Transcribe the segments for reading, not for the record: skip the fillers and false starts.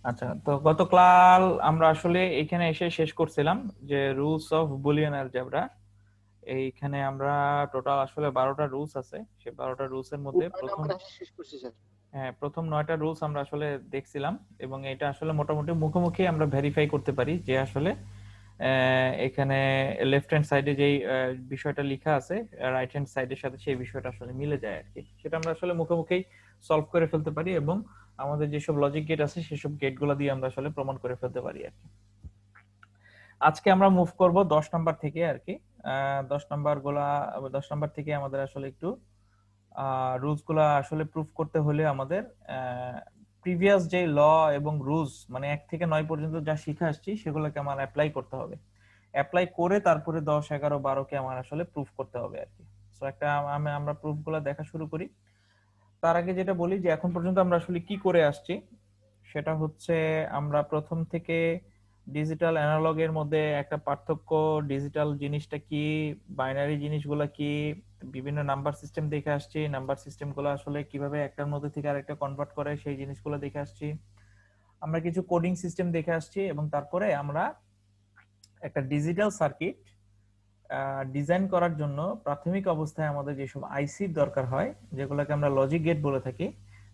আচ্ছা, তো গতকাল আমরা আসলে এখানে এসে শেষ করছিলাম যে রুলস অফ বুলিয়ান অ্যালজেব্রা। এইখানে আমরা টোটাল আসলে 12টা রুলস আছে। সেই 12টা রুলস এর মধ্যে 9 প্রথম, নাম্বার আসে শেষ করছি স্যার। হ্যাঁ, প্রথম 9টা রুলস আমরা আসলে দেখছিলাম এবং এটা আসলে মোটামুটি মুখোমুখি আমরা ভেরিফাই করতে পারি যে আসলে এখানে লেফট হ্যান্ড সাইডে যেই বিষয়টা লেখা আছে রাইট হ্যান্ড সাইডের সাথে সেই বিষয়টা আসলে মিলে যায় আর কি। সেটা আমরা আসলে মুখোমুখি সলভ করে ফেলতে পারি এবং আমাদের যেসব লজিক গেট আছে সেসব গেটগুলো দিয়ে আমরা আসলে প্রমাণ করে ফেলতে পারি আর কি। আজকে আমরা মুভ করব 10 নাম্বার থেকে আর কি। 10 নাম্বার থেকে আমাদের আসলে একটু রুলস গুলা আসলে প্রুফ করতে হলে আমাদের প্রিভিয়াস যে ল এবং রুলস মানে 1 থেকে 9 পর্যন্ত যা শিখে আসছি সেগুলোকে আমার অ্যাপ্লাই করতে হবে। অ্যাপ্লাই করে তারপরে 10, 11, 12 কে আমার আসলে প্রুফ করতে হবে আর কি। সো একটা আমরা প্রুফ গুলা দেখা শুরু করি। তার আগে যেটা বলি যে এখন পর্যন্ত আমরা আসলে কি করে আসছি সেটা হচ্ছে আমরা প্রথম থেকে ডিজিটাল অ্যানালগের মধ্যে একটা পার্থক্য, ডিজিটাল জিনিসটা কি, বাইনারি জিনিসগুলো কি, বিভিন্ন নাম্বার সিস্টেম দেখে আসছি, নাম্বার সিস্টেম গুলো আসলে কিভাবে একটার মধ্যে থেকে আরেকটা কনভার্ট করে সেই জিনিসগুলো দেখে আসছি, আমরা কিছু কোডিং সিস্টেম দেখে আসছি এবং তারপরে আমরা একটা ডিজিটাল সার্কিট ডিজাইন করার জন্য প্রাথমিক অবস্থায় আমাদের যেসব আইসির দরকার হয় যেগুলোকে আমরা লজিক গেট বলে থাকি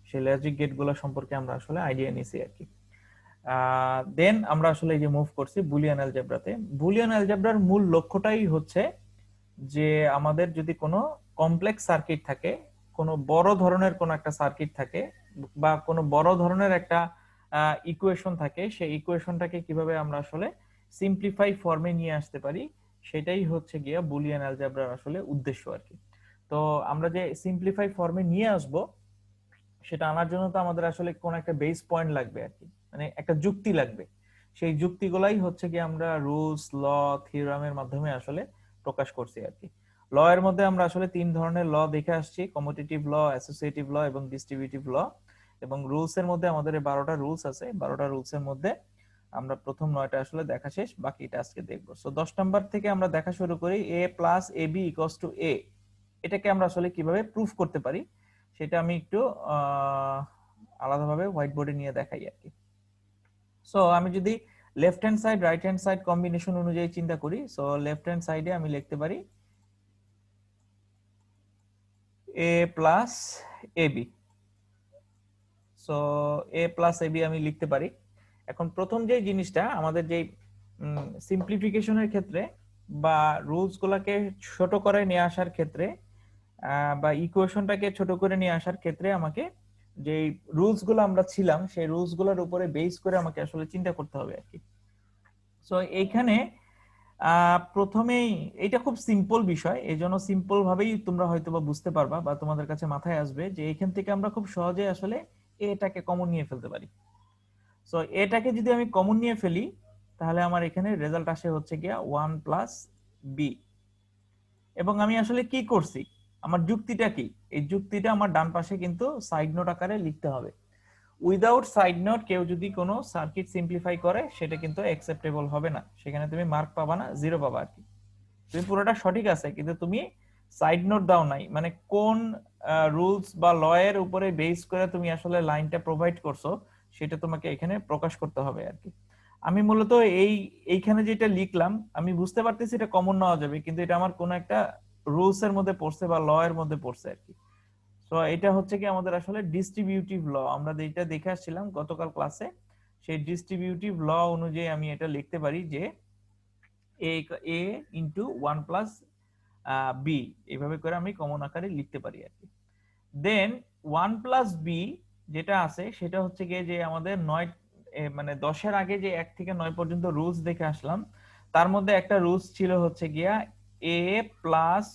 সেই লজিক গেটগুলো সম্পর্কে আমরা আসলে আইডিয়া নিছি আর কি। দেন আমরা আসলে এই যে মুভ করছি বুলিয়ান অ্যালজেব্রাতে। বুলিয়ান অ্যালজেব্রার মূল লক্ষ্যটাই হচ্ছে যে আমাদের যদি কোনো কমপ্লেক্স সার্কিট থাকে, কোনো বড় ধরনের কোনো একটা সার্কিট থাকে বা কোনো বড় ধরনের একটা ইকুয়েশন থাকে, সেই ইকুয়েশনটাকে কিভাবে আমরা আসলে সিম্পলিফাই ফর্মে নিয়ে আসতে পারি সেটাই হচ্ছে গিয়া বুলিয়ান অ্যালজেব্রার আসলে উদ্দেশ্য আর কি। তো আমরা যে সিম্পলিফাই ফর্মে নিয়ে আসব সেটা আনার জন্য তো আমাদের আসলে কোন একটা বেস পয়েন্ট লাগবে আর কি, মানে একটা যুক্তি লাগবে। সেই যুক্তিগুলাই হচ্ছে কি আমরা রুলস, ল, থিওরামের মাধ্যমে আসলে প্রকাশ করছি আর কি। ল এর মধ্যে আমরা আসলে 3 ধরনের ল দেখে আসছি, কমিউটেটিভ ল, অ্যাসোসিয়েটিভ ল এবং ডিস্ট্রিবিউটিভ ল। এবং রুলস এর মধ্যে আমাদের 12টা রুলস আছে। 12টা রুলস এর মধ্যে আমরা প্রথম 9টা আসলে দেখা শেষ, বাকিটা আজকে দেখবো। সো 10 নাম্বার থেকে আমরা দেখা শুরু করি a plus A B equals to A. এটাকে আমরা আসলে কিভাবে প্রুফ করতে পারি সেটা আমি একটু আলাদাভাবে হোয়াইট বোর্ডে নিয়ে দেখাই আর কি। সো আমি যদি left hand side right hand side combination অনুযায়ী চিন্তা করি, সো লেফট হ্যান্ড সাইডে আমি লিখতে পারি এ plus A B. So A plus A B আমি লিখতে পারি। এখন প্রথম যে জিনিসটা আমাদের যে সিম্পলিফিকেশনের ক্ষেত্রে বা রুলস গুলাকে ছোট করে নিয়ে আসার ক্ষেত্রে বা ইকুয়েশনটাকে ছোট করে নিয়ে আসার ক্ষেত্রে আমাকে যে রুলস গুলো আমরা ছিলাম সেই রুলস গুলোর উপরে বেস করে আমাকে আসলে চিন্তা করতে হবে আর কি। সো এইখানে প্রথমেই এটা খুব সিম্পল বিষয়, এই জন্য সিম্পল ভাবেই তোমরা হয়তো বা বুঝতে পারবা বা তোমাদের কাছে মাথায় আসবে যে এখান থেকে আমরা খুব সহজে আসলে এটাকে কমন নিয়ে ফেলতে পারি। সো এটাকে যদি আমি কমন নিয়ে ফেলি তাহলে আমার এখানে রেজাল্ট আসে হচ্ছে গিয়া 1+b। এবং আমি আসলে কি করছি, আমার যুক্তিটা কি, এই যুক্তিটা আমার ডান পাশে কিন্তু সাইড নোট আকারে লিখতে হবে। উইদাউট সাইড নোট কেউ যদি কোনো সার্কিট সিম্পলিফাই করে সেটা কিন্তু অ্যাকসেপ্টেবল হবে না, সেখানে তুমি মার্ক পাবা না, 0 পাবা আর কি। তুমি পুরোটা সঠিক আছে কিন্তু তুমি সাইড নোট দাও নাই, মানে কোন রুলস বা ল এর উপরে বেস করে তুমি আসলে লাইনটা প্রোভাইড করছো সেটা তোমাকে এখানে প্রকাশ করতে হবে আর কি। আমি মূলত এইখানে যেটা লিখলাম আমি বুঝতে পারতেছি এটা কমন নেওয়া যাবে কিন্তু এটা আমার কোন একটা রুলস এর মধ্যে পড়ছে বা ল এর মধ্যে পড়ছে আর কি। তো এটা হচ্ছে কি আমাদের আসলে ডিস্ট্রিবিউটিভ ল, আমরা যেটা দেখে আসছিলাম গতকাল ক্লাসে, সেই ডিস্ট্রিবিউটিভ ল অনুযায়ী আমি এটা লিখতে পারি যে এ এ ইন্টু 1+বি, এইভাবে করে আমি কমন আকারে লিখতে পারি আর কি। দেন 1+বি যেটা আছে সেটা হচ্ছে গিয়ে যে আমাদের 9 মানে 10-এর আগে যে 1 থেকে 9 পর্যন্ত রুলস দেখে আসলাম তার মধ্যে একটা রুলস ছিল হচ্ছে গিয়া এ প্লাস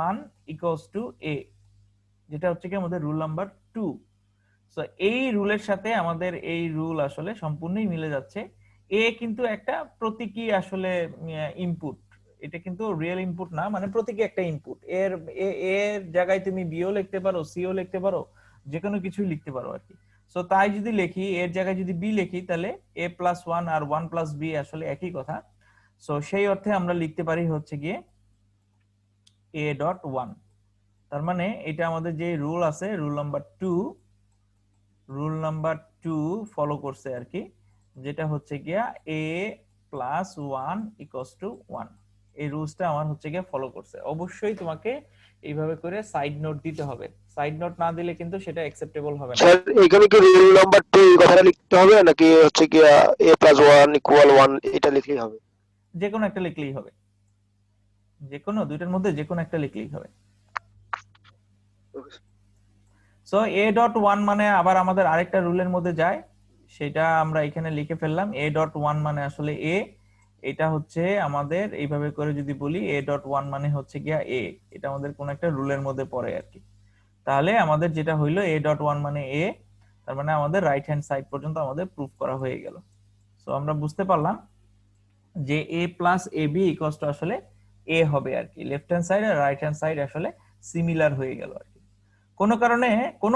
1 ইকুয়ালস টু এ, যেটা হচ্ছে কি আমাদের রুল নাম্বার 2। সো এই রুলের সাথে আমাদের এই রুল আসলে সম্পূর্ণই মিলে যাচ্ছে। এ কিন্তু একটা প্রতীকী আসলে ইনপুট, এটা কিন্তু রিয়েল ইনপুট না, মানে প্রতীকী একটা ইনপুট। এর জায়গায় তুমি বিও লিখতে পারো, সিও লিখতে পারো, যে কোনো কিছুই লিখতে পারো আর কি। সো তাই যদি লিখি এর জায়গায় যদি বি লিখি তাহলে a+1 আর 1+b আসলে একই কথা। সো সেই অর্থে আমরা লিখতে পারি হচ্ছে গিয়ে a.1। তার মানে এটা আমাদের যে রুল আছে রুল নাম্বার 2 ফলো করছে আর কি। যেটা হচ্ছে গিয়া a প্লাস 1 ইকুয়ালস টু 1। এই রুলসটা আমার হচ্ছে গিয়া ফলো করছে। অবশ্যই তোমাকে এইভাবে করে সাইড নোট দিতে হবে, সাইড নোট না দিলে কিন্তু সেটা অ্যাকসেপ্টেবল হবে না। স্যার এখানে কি রুল নাম্বার 2 এই কথাটা লিখতে হবে নাকি হচ্ছে কি a+1 = 1 এটা লিখলেই হবে? যে কোনো একটা লিখলেই হবে, যে কোনো দুইটার মধ্যে যে কোনো একটা লিখলেই হবে। সো a ডট 1 মানে আবার আমাদের আরেকটা রুলের মধ্যে যায়, সেটা আমরা এখানে লিখে ফেললাম। a ডট 1 মানে আসলে a, এটা হচ্ছে আমাদের এইভাবে করে যদি বলি a ডট 1 মানে হচ্ছে গিয়া a, এটা আমাদের কোন একটা রুলের মধ্যে পড়ে আর কি। তাহলে আমাদের যেটা হইলো a ডট 1 মানে a, তার মানে আমাদের রাইট হ্যান্ড সাইড পর্যন্ত আমাদের প্রুফ করা হয়ে গেল। সো আমরা বুঝতে পারলাম যে a plus ab equals to আসলে a হবে আর কি। লেফট হ্যান্ড সাইড আর রাইট হ্যান্ড সাইড আসলে সিমিলার হয়ে গেল আর কি। কোনো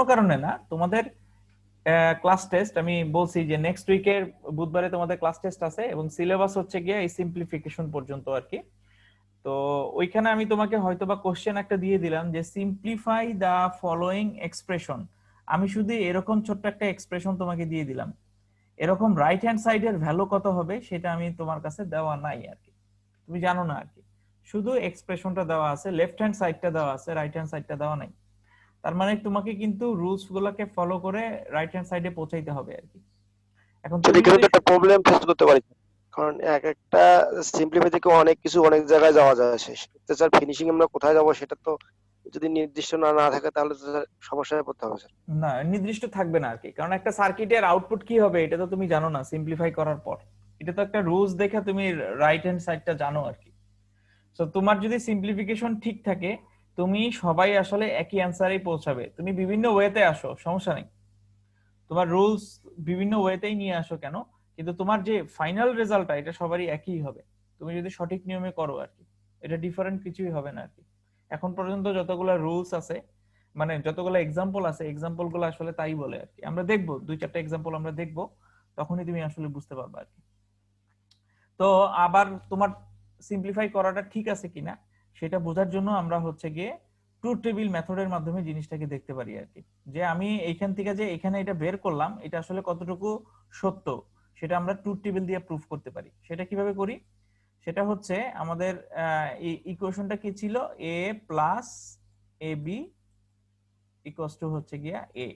কারণে না, তোমাদের ক্লাস টেস্ট আমি বলছি যে নেক্সট উইকের বুধবারে তোমাদের ক্লাস টেস্ট আছে এবং সিলেবাস হচ্ছে গিয়ে এই সিম্পলিফিকেশন পর্যন্ত আর কি। তো ওইখানে আমি তোমাকে হয়তোবা কোশ্চেন একটা দিয়ে দিলাম যে সিম্পলিফাই দা ফলোইং এক্সপ্রেশন। আমি শুধু এরকম ছোট্ট একটা এক্সপ্রেশন তোমাকে দিয়ে দিলাম, এরকম রাইট হ্যান্ড সাইডের ভ্যালু কত হবে সেটা আমি তোমার কাছে দেওয়া নাই আর কি, তুমি জানো না আর কি। শুধু এক্সপ্রেশনটা দেওয়া আছে, লেফট হ্যান্ড সাইডটা দেওয়া আছে, রাইট হ্যান্ড সাইডটা দেওয়া নাই। তার মানে তোমাকে কিন্তু রুলস গুলোকে ফলো করে রাইট হ্যান্ড সাইডে পৌঁছাইতে হবে আর কি। এখন স্যার তুমি এখানে যদি তো একটা প্রবলেম ফেস করতে পারি, কারণ এক একটা সিম্পলিফাই থেকে অনেক কিছু অনেক জায়গায় যাওয়া যায়। সেক্ষেত্রে স্যার ফিনিশিং আমরা কোথায় যাবো সেটা তো যদি নির্দিষ্ট না থাকে তাহলে তো স্যার সমস্যায় পড়তে হবে স্যার। না নির্দিষ্ট থাকবে না আর কি, কারণ একটা সার্কিটের আউটপুট কি হবে এটা তো তুমি জানো না সিম্পলিফাই করার পর। এটা তো একটা রুলস দেখে তুমি রাইট হ্যান্ড সাইডটা জানো আর কি। তো তোমার যদি সিম্পলিফিকেশন ঠিক থাকে, তুমি সবাই আসলে একই অ্যান্সারেই পৌঁছাবে। তুমি বিভিন্ন ওয়েতে আসো, সমস্যা নেই, তোমার রুলস বিভিন্ন ওয়েতেই নিয়ে আসো কেন, কিন্তু তোমার যে ফাইনাল রেজাল্টটা এটা সবারই একই হবে, তুমি যদি সঠিক নিয়মে করো আর কি। এটা ডিফারেন্ট কিছুই হবে না আর কি। এখন পর্যন্ত যতগুলা রুলস আছে, মানে যতগুলো এক্সাম্পল আছে, এক্সাম্পল গুলো আসলে তাই বলে আর কি। আমরা দেখবো দুই চারটা এক্সাম্পল আমরা দেখবো, তখনই তুমি আসলে বুঝতে পারবে আর কি। তো আবার তোমার সিম্পলিফাই করাটা ঠিক আছে কিনা সেটা বোঝার জন্য আমরা হচ্ছে গিয়ে ট্রুথ টেবিল মেথডের মাধ্যমে জিনিসটাকে দেখতে পারি আর কি। যে আমি এইখান থেকে যে এখানে এটা বের করলাম এটা আসলে কতটুকু সত্য সেটা আমরা ট্রুথ টেবিল দিয়ে প্রুফ করতে পারি। সেটা কিভাবে করি, সেটা হচ্ছে আমাদের এই ইকুয়েশনটা কি ছিল, a plus A B equals to হচ্ছে গিয়া a,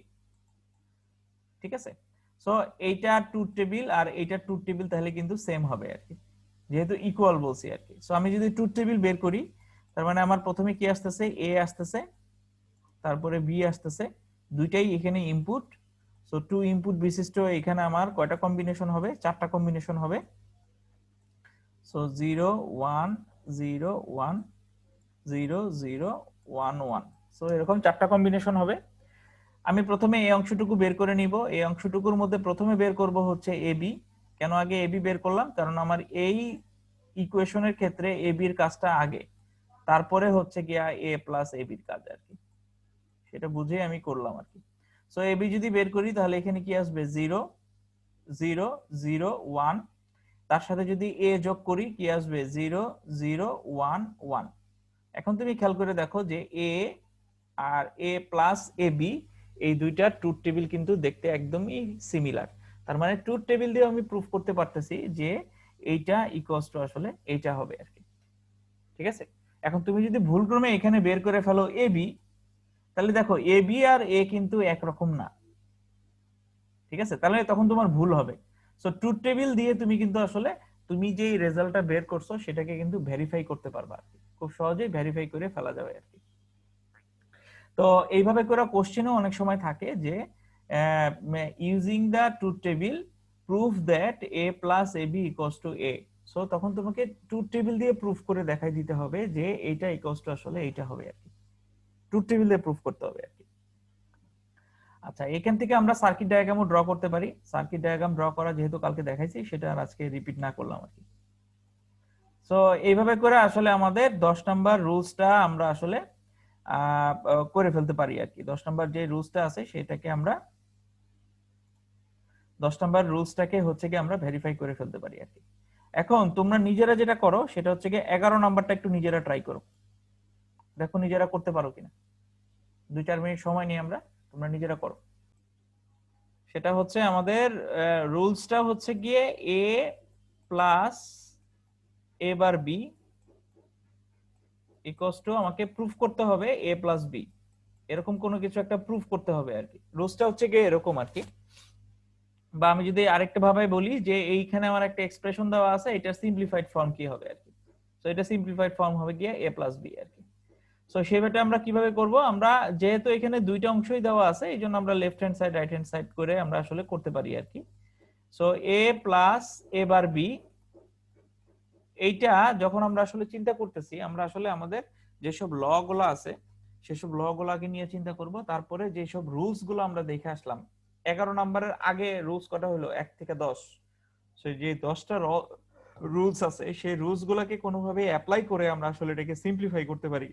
ঠিক আছে। সো এইটা ট্রুথ টেবিল আর এইটা ট্রুথ টেবিল তাহলে কিন্তু সেম হবে আর কি, যেহেতু ইকুয়াল বলছি আর কি। সো আমি যদি ট্রুথ টেবিল বের করি, তার মানে আমার প্রথমে কি আসতেছে, এ আসতেছে, তারপরে বি আসতেছে, দুইটাই এখানে ইনপুট। সো টু ইনপুট বিশিষ্ট এখানে আমার কয়টা কম্বিনেশন হবে, চারটা কম্বিনেশন হবে। সো 0 1 0 1 0 0 1 1, সো এরকম চারটা কম্বিনেশন হবে। আমি প্রথমে এই অংশটুকু বের করে নিব। এই অংশটুকুর মধ্যে প্রথমে বের করব হচ্ছে এবি। কেন আগে এবি বের করলাম, কারণ আমার এই ইকুয়েশনের ক্ষেত্রে এবি এর কাজটা আগে, তারপরে হচ্ছে গিয়া এ প্লাস এবি এর কাজ আর কি। সেটা বুঝে আমি করলাম আর কি। সো এবি যদি বের করি তাহলে এখানে কি আসবে, 0 0 0 1, তার সাথে যদি এ যোগ করি কি আসবে, 0 0 1 1। এখন তুমি খেয়াল করে দেখো যে এ আর এ প্লাস এ বি এই দুইটা ট্রুথ টেবিল কিন্তু দেখতে একদমই সিমিলার। তার মানে ট্রুথ টেবিল দিয়ে আমি প্রুফ করতে পারতেছি যে এইটা ইকুয়ালস টু আসলে এইটা হবে আর কি, ঠিক আছে। এখন তুমি যদি ভুলক্রমে এখানে বের করে ফেলো এ বি, তাহলে দেখো এ বি আর এ কিন্তু একরকম না, ঠিক আছে, তাহলে তখন তোমার ভুল হবে। সো ট্রুথ টেবিল দিয়ে তুমি কিন্তু আসলে তুমি যে রেজাল্টটা বের করছো সেটাকে কিন্তু ভেরিফাই করতে পারবা আর কি, খুব সহজেই ভেরিফাই করে ফেলা যাবে আর কি। তো এইভাবে করে কোশ্চেনও অনেক সময় থাকে যে using the truth table proof that A plus A B equals to A. So তখন তোমাকে ট্রুথ টেবিল দিয়ে প্রুফ করে দেখাই দিতে হবে যে এইটা ইকুয়ালস টু আসলে এইটা হবে আর কি, ট্রুথ টেবিল দিয়ে প্রুফ করতে হবে আর কি। আচ্ছা, এখান থেকে আমরা সার্কিট ডায়াগ্রামও ড্র করতে পারি। সার্কিট ডায়াগ্রাম ড্র করা যেহেতু কালকে দেখাইছি সেটা আর আজকে রিপিট না করলাম আর কি। সো এইভাবে করে আসলে আমাদের 10 নাম্বার রুলসটা আমরা আসলে করে ফেলতে পারি আর কি। 10 নাম্বার যে রুলসটা আছে সেটাকে আমরা 10 নাম্বার রুলসটাকে হচ্ছে কি আমরা ভেরিফাই করে ফেলতে পারি আর কি। এখন তোমরা নিজেরা যেটা করো সেটা হচ্ছে কি 11 নাম্বারটা একটু নিজেরা ট্রাই করো, দেখো নিজেরা করতে পারো কিনা। 2-4 মিনিট সময় নিয়ে তোমরা নিজেরা করো। সেটা হচ্ছে আমাদের রুলসটা হচ্ছে গিয়ে A plus A bar B equals to আমাকে প্রুফ করতে হবে এ প্লাস বি, এরকম কোনো কিছু একটা প্রুফ করতে হবে আর কি। রুলসটা হচ্ছে গিয়ে এরকম আর কি। বা আমি যদি আরেকটা ভাবে বলি যে এইখানে আমার একটা এক্সপ্রেশন দেওয়া আছে, এটার সিম্পলিফাইড ফর্ম কি হবে আর কি। সো এটা সিম্পলিফাইড ফর্ম হবে গিয়ে এ প্লাস বি আর কি। সো সেটা আমরা কিভাবে করব, আমরা যেহেতু এখানে দুইটা অংশই দেওয়া আছে এই জন্য আমরা left hand side right hand side করে আমরা আসলে করতে পারি আর কি। So A plus A bar B, এইটা যখন আমরা আসলে চিন্তা করতেছি, আমরা আসলে আমাদের যেসব ল গুলো আছে সেসব ল গুলাকে নিয়ে চিন্তা করব। তারপরে যেসব রুলস গুলো আমরা দেখে আসলাম, 11 নম্বরের আগে রুলস কটা হলো 1 থেকে 10, সেই যে 10টা রুলস আছে সেই রুলস গুলাকে কোনোভাবে অ্যাপ্লাই করে আমরা আসলে এটাকে সিম্পলিফাই করতে পারি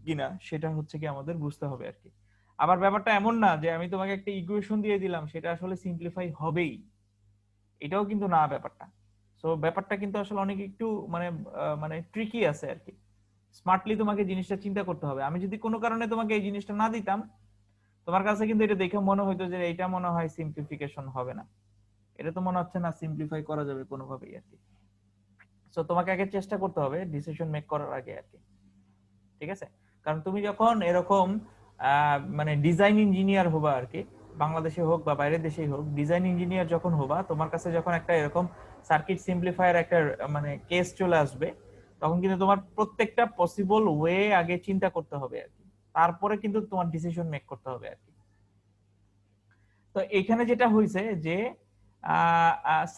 কিনা সেটা হচ্ছে কি আমাদের বুঝতে হবে আর কি। আবার ব্যাপারটা এমন না যে আমি তোমাকে একটা ইকুয়েশন দিয়ে দিলাম সেটা আসলে সিম্পলিফাই হবেই, এটাও কিন্তু না ব্যাপারটা। সো ব্যাপারটা কিন্তু আসলে অনেক একটু মানে ট্রিকি আছে আর কি। স্মার্টলি তোমাকে জিনিসটা চিন্তা করতে হবে। আমি যদি কোনো কারণে তোমাকে এই জিনিসটা না দিতাম, তোমার কাছে কিন্তু এটা দেখে মনে হইতো যে এটা মনে হয় সিম্পলিফিকেশন হবে না, এটা তো মনে হচ্ছে না সিম্পলিফাই করা যাবে কোনোভাবেই আর কি। সো তোমাকে আগে চেষ্টা করতে হবে ডিসিশন মেক করার আগে আর কি, ঠিক আছে? কারণ তুমি যখন এরকম মানে ডিজাইন ইঞ্জিনিয়ার হবা আর কি, বাংলাদেশে হোক বা বাইরের দেশেই হোক, ডিজাইন ইঞ্জিনিয়ার যখন হবা, তোমার কাছে যখন একটা এরকম সার্কিট সিম্পলিফায়ার একটা মানে কেস চলে আসবে, তখন কিন্তু তোমার প্রত্যেকটা পসিবল ওয়ে আগে চিন্তা করতে হবে আর কি, তারপরে কিন্তু তোমার ডিসিশন মেক করতে হবে আর কি। তো এখানে যেটা হয়েছে যে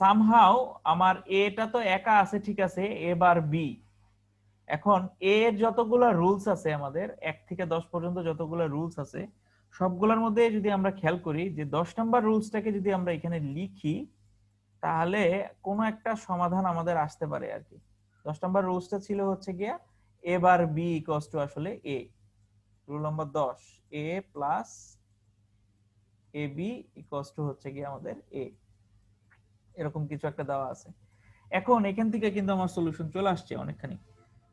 সামহাও আমার এটা তো একা আছে, ঠিক আছে, এবার বি, এখন এর যতগুলা রুলস আছে আমাদের 1 থেকে 10 পর্যন্ত যতগুলা রুলস আছে সবগুলোর মধ্যে যদি আমরা খেয়াল করি যে 10 নাম্বার রুলসটাকে যদি আমরা এখানে লিখি তাহলে কোনো একটা সমাধান আমাদের আসতে পারে আর কি। 10 নাম্বার রুলসটা ছিল হচ্ছে গিয়া A bar B equals to আসলে A, rule number 10 A plus A B equals to হচ্ছে গিয়া আমাদের এ, এরকম কিছু একটা দেওয়া আছে। এখন এখান থেকে কিন্তু আমার সলিউশন চলে আসছে অনেকখানি।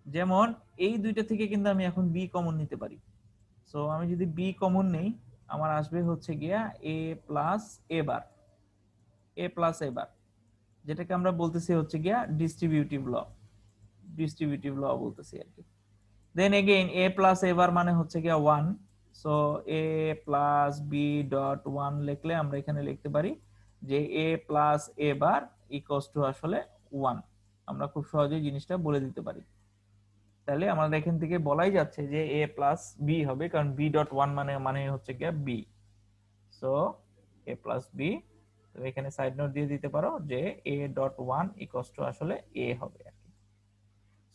যেমন এই দুইটা থেকে কিন্তু আমি এখন বি কমন নিতে পারি। সো আমি যদি বি কমন নেই আমার আসবে হচ্ছে গিয়া এ plus A bar, A plus A বার, যেটাকে আমরা বলতেছি হচ্ছে গিয়া ডিস্ট্রিবিউটিভ ল, ডিস্ট্রিবিউটিভ ল বলতেছি আর কি। Then again A plus A বার মানে হচ্ছে গিয়া 1, so A plus B dot 1 লিখলে আমরা এখানে লিখতে পারি যে A plus A bar equals to আসলে 1, আমরা খুব সহজেই জিনিসটা বলে দিতে পারি। তাহলে আমাদের এখান থেকে বলাই যাচ্ছে যে a প্লাস বি হবে, কারণ b ডট 1 মানে হচ্ছে গিয়ে b। So a plus B, তুমি এখানে সাইড নোট দিয়ে দিতে পারো যে a ডট 1 ইকুয়ালস টু আসলে a হবে আর কি।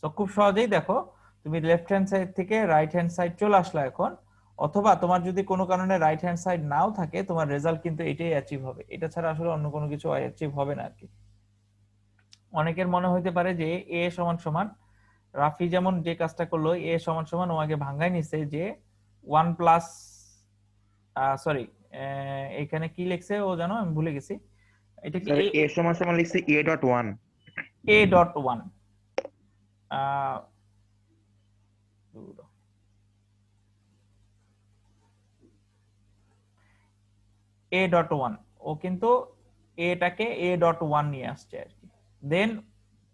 সো খুব সহজেই দেখো তুমি লেফট হ্যান্ড সাইড থেকে রাইট হ্যান্ড সাইড চলে আসলো এখন, অথবা তোমার যদি কোনো কারণে রাইট হ্যান্ড সাইড নাও থাকে তোমার রেজাল্ট কিন্তু এটাই অ্যাচিভ হবে, এটা ছাড়া আসলে অন্য কোনো কিছু অ্যাচিভ হবে না আর কি। অনেকের মনে হইতে পারে যে a সমান সমান রাফি যেমন যে কাজটা করলো এ সমান সমান ও আগে ভাঙাই নিছে যে 1 প্লাস, সরি এখানে কি লিখছে ও জানো আমি ভুলে গেছি, এটা কি স্যার এ সমান সমান লিখছি a.1 A dot 1 A dot 1, ও কিন্তু এটাকে এ ডট 1 নিয়ে আসছে আর কি। দেন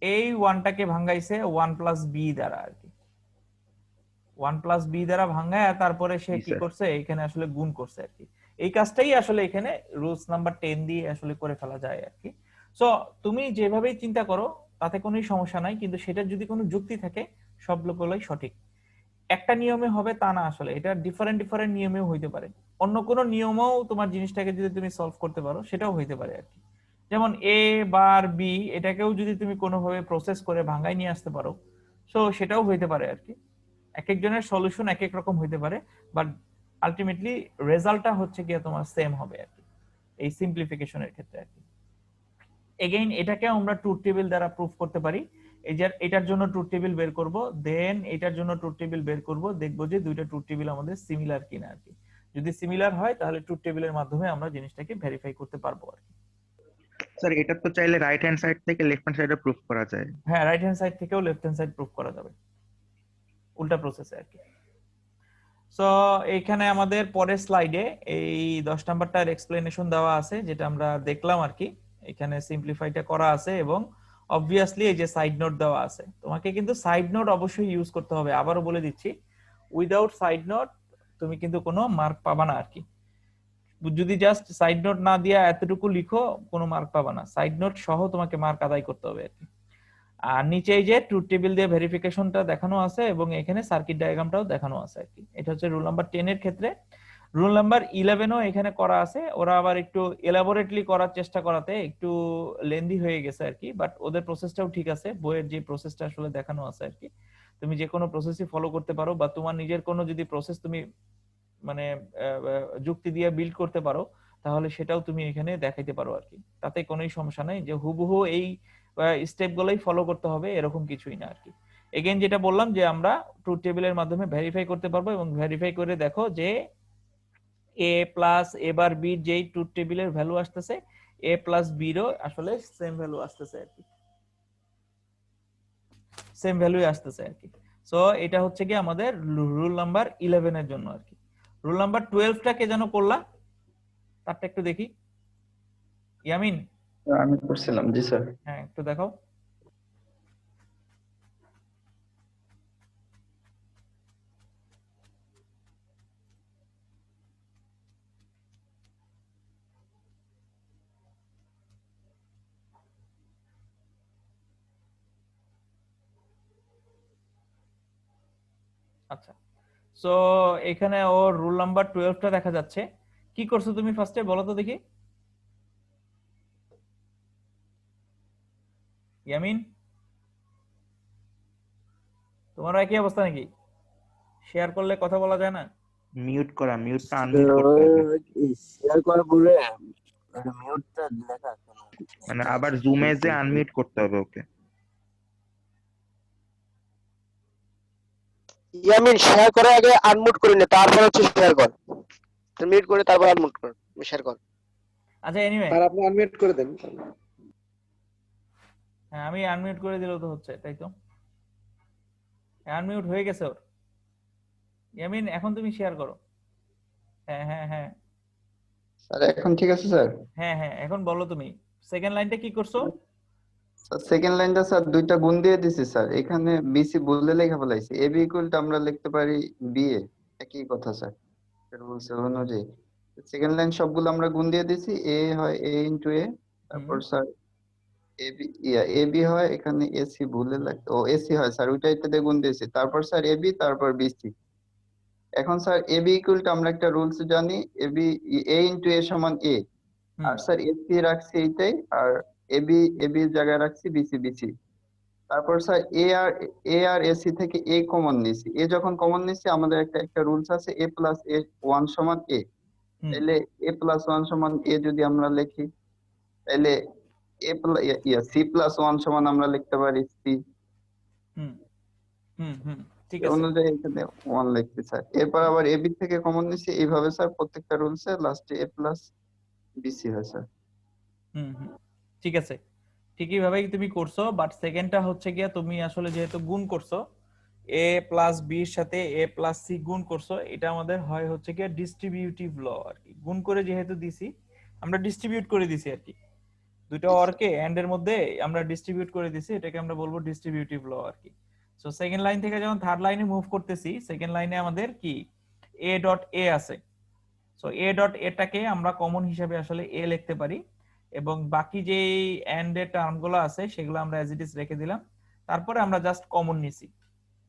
এই 1টাকে ভাঙাইছে 1 প্লাস বি দ্বারা আর কি, 1 প্লাস বি দ্বারা ভাঙায় তারপরে সে জি কি স্যার। করছে এখানে আসলে গুণ করছে আর কি। এই কাজটাই আসলে এখানে রুলস নাম্বার 10 দিয়ে আসলে করে ফেলা যায় আর কি। সো তুমি যেভাবেই চিন্তা করো তাতে কোনো সমস্যা নাই, কিন্তু সেটার যদি কোনো যুক্তি থাকে সবগুলোই সঠিক। একটা নিয়মে হবে তা না, আসলে এটা ডিফারেন্ট ডিফারেন্ট নিয়মেও হইতে পারে, অন্য কোনো নিয়মেও তোমার জিনিসটাকে যদি তুমি সলভ করতে পারো সেটাও হইতে পারে আর কি। যেমন এ বার বি এটাকেও যদি তুমি কোনোভাবে প্রসেস করে ভাঙাই নিয়ে আসতে পারো, সো সেটাও হইতে পারে আর কি। এক একজনের সলিউশন এক এক রকম হইতে পারে, বাট আলটিমেটলি রেজাল্টটা হচ্ছে গিয়ে তোমার সেম হবে আর কি এই সিম্পলিফিকেশনের ক্ষেত্রে আর কি। এগেইন এটাকে আমরা ট্রুথ টেবিল দ্বারা প্রুফ করতে পারি। এই যে এটার জন্য ট্রুথ টেবিল বের করব, দেন এটার জন্য ট্রুথ টেবিল বের করব, দেখব যে দুইটা ট্রুথ টেবিল আমাদের সিমিলার কিনা আর কি। যদি সিমিলার হয় তাহলে ট্রুথ টেবিলের মাধ্যমে আমরা জিনিসটাকে ভেরিফাই করতে পারবো আর কি। স্যার এটা তো চাইলে রাইট হ্যান্ড সাইড থেকে লেফট হ্যান্ড সাইডে প্রুফ করা যায়। হ্যাঁ, রাইট হ্যান্ড সাইড থেকেও লেফট হ্যান্ড সাইড প্রুফ করা যাবে, উল্টা প্রসেসে আর কি। সো এখানে আমাদের পরের স্লাইডে এই 10 নাম্বারটার এক্সপ্লেনেশন দেওয়া আছে, যেটা আমরা দেখলাম আর কি। এখানে সিম্পলিফাইটা করা আছে এবং অবভিয়াসলি এই যে সাইড নোট দেওয়া আছে। তোমাকে কিন্তু সাইড নোট অবশ্যই ইউজ করতে হবে, আবারও বলে দিচ্ছি, উইদাউট সাইড নোট তুমি কিন্তু কোনো মার্ক পাবা না আর কি। যদি জাস্ট সাইড নোট না দিয়া এতটুকু লিখো, কোনো মার্ক পাবা না। সাইড নোট সহ তোমাকে মার্ক আদায় করতে হবে আর কি। আর নিচে এই যে ট্রুথ টেবিল দিয়ে ভেরিফিকেশনটা দেখানো আছে এবং এখানে সার্কিট ডায়াগ্রামটাও দেখানো আছে আর কি। এটা হচ্ছে রুল নাম্বার 10 এর ক্ষেত্রে। রুল নাম্বার 11ও এখানে করা আছে, ওরা আবার একটু এলাবোরেটলি করার চেষ্টা করাতে একটু লেন্দি হয়ে গেছে আর কি, বাট ওদের প্রসেসটাও ঠিক আছে, বইয়ের যে প্রসেসটা আসলে দেখানো আছে আর কি। তুমি যে কোনো প্রসেসই ফলো করতে পারো, বা তোমার নিজের কোনো যদি প্রসেস তুমি মানে যুক্তি দিয়ে বিল্ড করতে পারো, তাহলে সেটাও তুমি এখানে দেখাইতে পারো আর কি। তাতে কোনোই সমস্যা নাই যে হুবহু এই স্টেপ গুলোই ফলো করতে হবে এরকম কিছুই না আর কি। এগেইন যেটা বললাম যে আমরা ট্রুথ টেবিলের মাধ্যমে ভেরিফাই করতে পারবো, এবং ভেরিফাই করে দেখো যে A plus A bar B যেই ট্রুথ টেবিলের ভ্যালু আসতেছে, এ প্লাস বি রও আসলে সেম ভ্যালু আসতেছে আর কি, সেম ভ্যালুই আসতেছে আর কি। সো এটা হচ্ছে কি আমাদের রুল নাম্বার 11 এর জন্য আর কি। রুল নাম্বার 12টা কে যেন করলা, তারটা একটু দেখি। ইয়ামিন, আমি করছিলাম, জি স্যার। হ্যাঁ একটু দেখাও। আচ্ছা, সো এখানে ওর রুল নাম্বার 12টা দেখা যাচ্ছে। কি করছো তুমি ফার্স্টে বলো তো দেখি। ইয়ামিন, তোমারও একই অবস্থা নাকি? শেয়ার করলে কথা বলা যায় না? মিউট করা, মিউটটা আনমিউট করতে হবে। শেয়ার করার পরে মিউটটা লেখা কেন? মানে আবার জুমে যে আনমিউট করতে হবে ওকে। ইয়ামিন, শেয়ার করার আগে আনমিউট করে নে, তারপর হচ্ছে শেয়ার কর। মিউট করে তারপর আনমিউট কর, শেয়ার কর। আচ্ছা এনিওয়ে, আর আপনি আনমিউট করে দেন। হ্যাঁ আমি আনমিউট করে দিলেও তো হচ্ছে, তাই তো? আনমিউট হয়ে গেছে ওর। ইয়ামিন এখন তুমি শেয়ার করো। হ্যাঁ হ্যাঁ হ্যাঁ স্যার এখন ঠিক আছে স্যার? হ্যাঁ হ্যাঁ এখন বলো তুমি সেকেন্ড লাইনটা কি করছো? স্যার সেকেন্ড লাইনটা স্যার দুইটা গুণ দিয়ে দিছি স্যার, এখানে বিসি বলে লেখা ফেলাইছি। এ বি ইকুয়াল টু আমরা লিখতে পারি বি এ, একই কথা স্যার, রুলস অনুযায়ী। সেকেন্ড লাইন সবগুলো আমরা গুণ দিয়ে দিছি, এ হয় এ ইনটু এ, তারপর sir A B A B হয়, এখানে এসি ভুলে লাগতো, ও এসি হয় স্যার, ওইটাইতে দিয়ে গুণ দিয়েছি, তারপর স্যার এ বি, তারপর বিসি। এখন sir A B equal to আমরা একটা রুলস জানি, A B A into a সমান এ, হুম আর স্যার এসি রাখছি এইটাই, আর এ বি জায়গায় রাখছি বিসি বিসি। তারপর স্যার এ আর এসি থেকে এ কমন নিছি, এ যখন কমন নিছি আমাদের একটা রুলস আছে, এ প্লাস এ ওয়ান সমান এ। হুম তাহলে এ প্লাস ওয়ান সমান এ যদি আমরা লিখি, তাহলে এ প্লাস সি প্লাস ওয়ান সমান আমরা লিখতে পারি সি। হুম হুম হুম ঠিক এই আছে। অনুযায়ী এখানে ওয়ান লিখছি স্যার। এরপর আবার এ বি থেকে কমন নিছি, এইভাবে স্যার প্রত্যেকটা রুলসে লাস্টে এ প্লাস বিসি হয় স্যার। হুম হুম ঠিক আছে, ঠিকই ভাবেই তুমি করছো, বাট সেকেন্ডটা হচ্ছে গিয়া তুমি আসলে যেহেতু গুণ করছো, এ প্লাস বি এর সাথে এ প্লাস সি গুণ করছো, এটা আমাদের হয় হচ্ছে গিয়া ডিস্ট্রিবিউটিভ ল আর কি। গুণ করে যেহেতু দিছি, আমরা ডিস্ট্রিবিউট করে দিছি আর কি, দুটো অরকে এন্ড এর মধ্যে আমরা ডিস্ট্রিবিউট করে দিছি, এটাকে আমরা বলবো ডিস্ট্রিবিউটিভ ল আর কি। সো সেকেন্ড লাইন থেকে যখন থার্ড লাইনে মুভ করতেছি, সেকেন্ড লাইনে আমাদের কি এ ডট এ আছে। সো এ ডট এটাকে আমরা কমন হিসেবে আসলে এ লিখতে পারি, এবং বাকি যে এন্ড এর টার্ম গুলো আছে সেগুলো আমরা অ্যাজ ইট ইজ রেখে দিলাম। তারপরে আমরা জাস্ট কমন নিছি,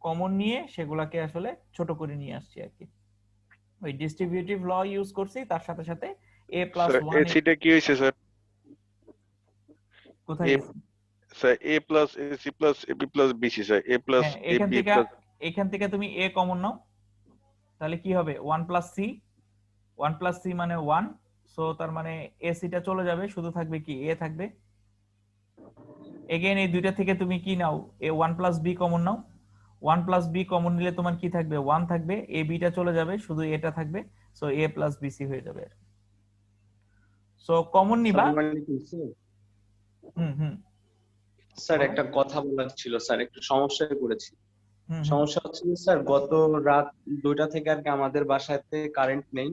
কমন নিয়ে সেগুলাকে আসলে ছোট করে নিয়ে আসছি আর কি। ওই ডিস্ট্রিবিউটিভ ল ইউজ করছি, তার সাথে সাথে এ প্লাস স্যার ওয়ান। এসিটা কি হয়েছে স্যার? কোথায় এ গেছে? Sir A plus AC plus AB plus BC sir, A plus হ্যাঁ এবি প্লাস। এখান থেকে তুমি এ কমন নাও, তাহলে কি হবে 1 প্লাস সি, 1 প্লাস সি মানে 1। সো তার মানে এসিটা চলে যাবে, শুধু থাকবে কি এ থাকবে। এগেইন এই দুইটা থেকে তুমি কি নাও, এ 1 প্লাস বি কমন নাও। 1 প্লাস বি কমন নিলে তোমার কি থাকবে 1 থাকবে, এ বিটা চলে যাবে, শুধু এটা থাকবে। সো এ প্লাস বিসি হয়ে যাবে। সো কমন নিবা। আসসালামু আলাইকুম স্যার। হুম হুম স্যার বলো। একটা কথা বলার ছিল স্যার, একটু সমস্যায় পড়েছি। হুম হুম সমস্যা হচ্ছে যে স্যার গত রাত 2টা থেকে আর কি আমাদের বাসাতে কারেন্ট নেই।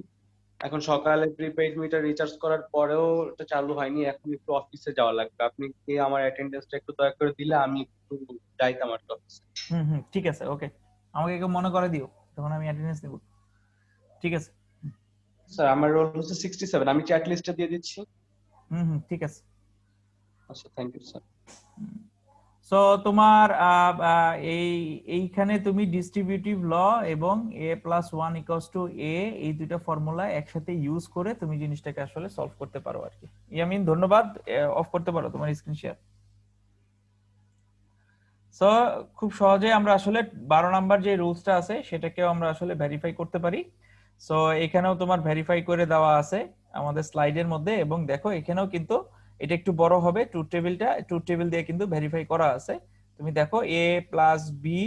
এখন সকালে প্রিপেইড মিটার রিচার্জ করার পরেও এটা চালু হয়নি। এখন একটু অফিসে যাওয়া লাগবে। আপনি কি আমার অ্যাটেন্ডেন্সটা একটু দয়া করে দিলে আমি একটু যাইতাম আর কি অফিসে। হুম, ঠিক আছে, ওকে, আমাকে একটু মনে করে দিও, তখন আমি অ্যাটেন্ডেন্স নেব। ঠিক আছে। স্যার আমার রোল হচ্ছে 67, আমি চ্যাট লিস্টে দিয়ে দিচ্ছি। ঠিক আছে। আচ্ছা, থ্যাংক ইউ স্যার। সো তোমার এইখানে তুমি ডিস্ট্রিবিউটিভ ল এবং a plus 1 equals two a, এই দুইটা ফর্মুলা একসাথে ইউজ করে তুমি জিনিসটাকে আসলে সলভ করতে পারো আর কি। ইয়ামিন, ধন্যবাদ। অফ করতে পারো তোমার স্ক্রিন শেয়ার। সো খুব সহজে আমরা আসলে 12 নাম্বার যে রুলসটা আছে সেটাকেও আমরা আসলে ভেরিফাই করতে পারি। সো এখানেও তোমার ভেরিফাই করে দেওয়া আছে আমাদের স্লাইডের মধ্যে, এবং দেখো এখানেও কিন্তু এটা একটু বড় হবে, ট্রুথ টেবিল দিয়ে কিন্তু ভেরিফাই করা আছে। তুমি দেখো a plus B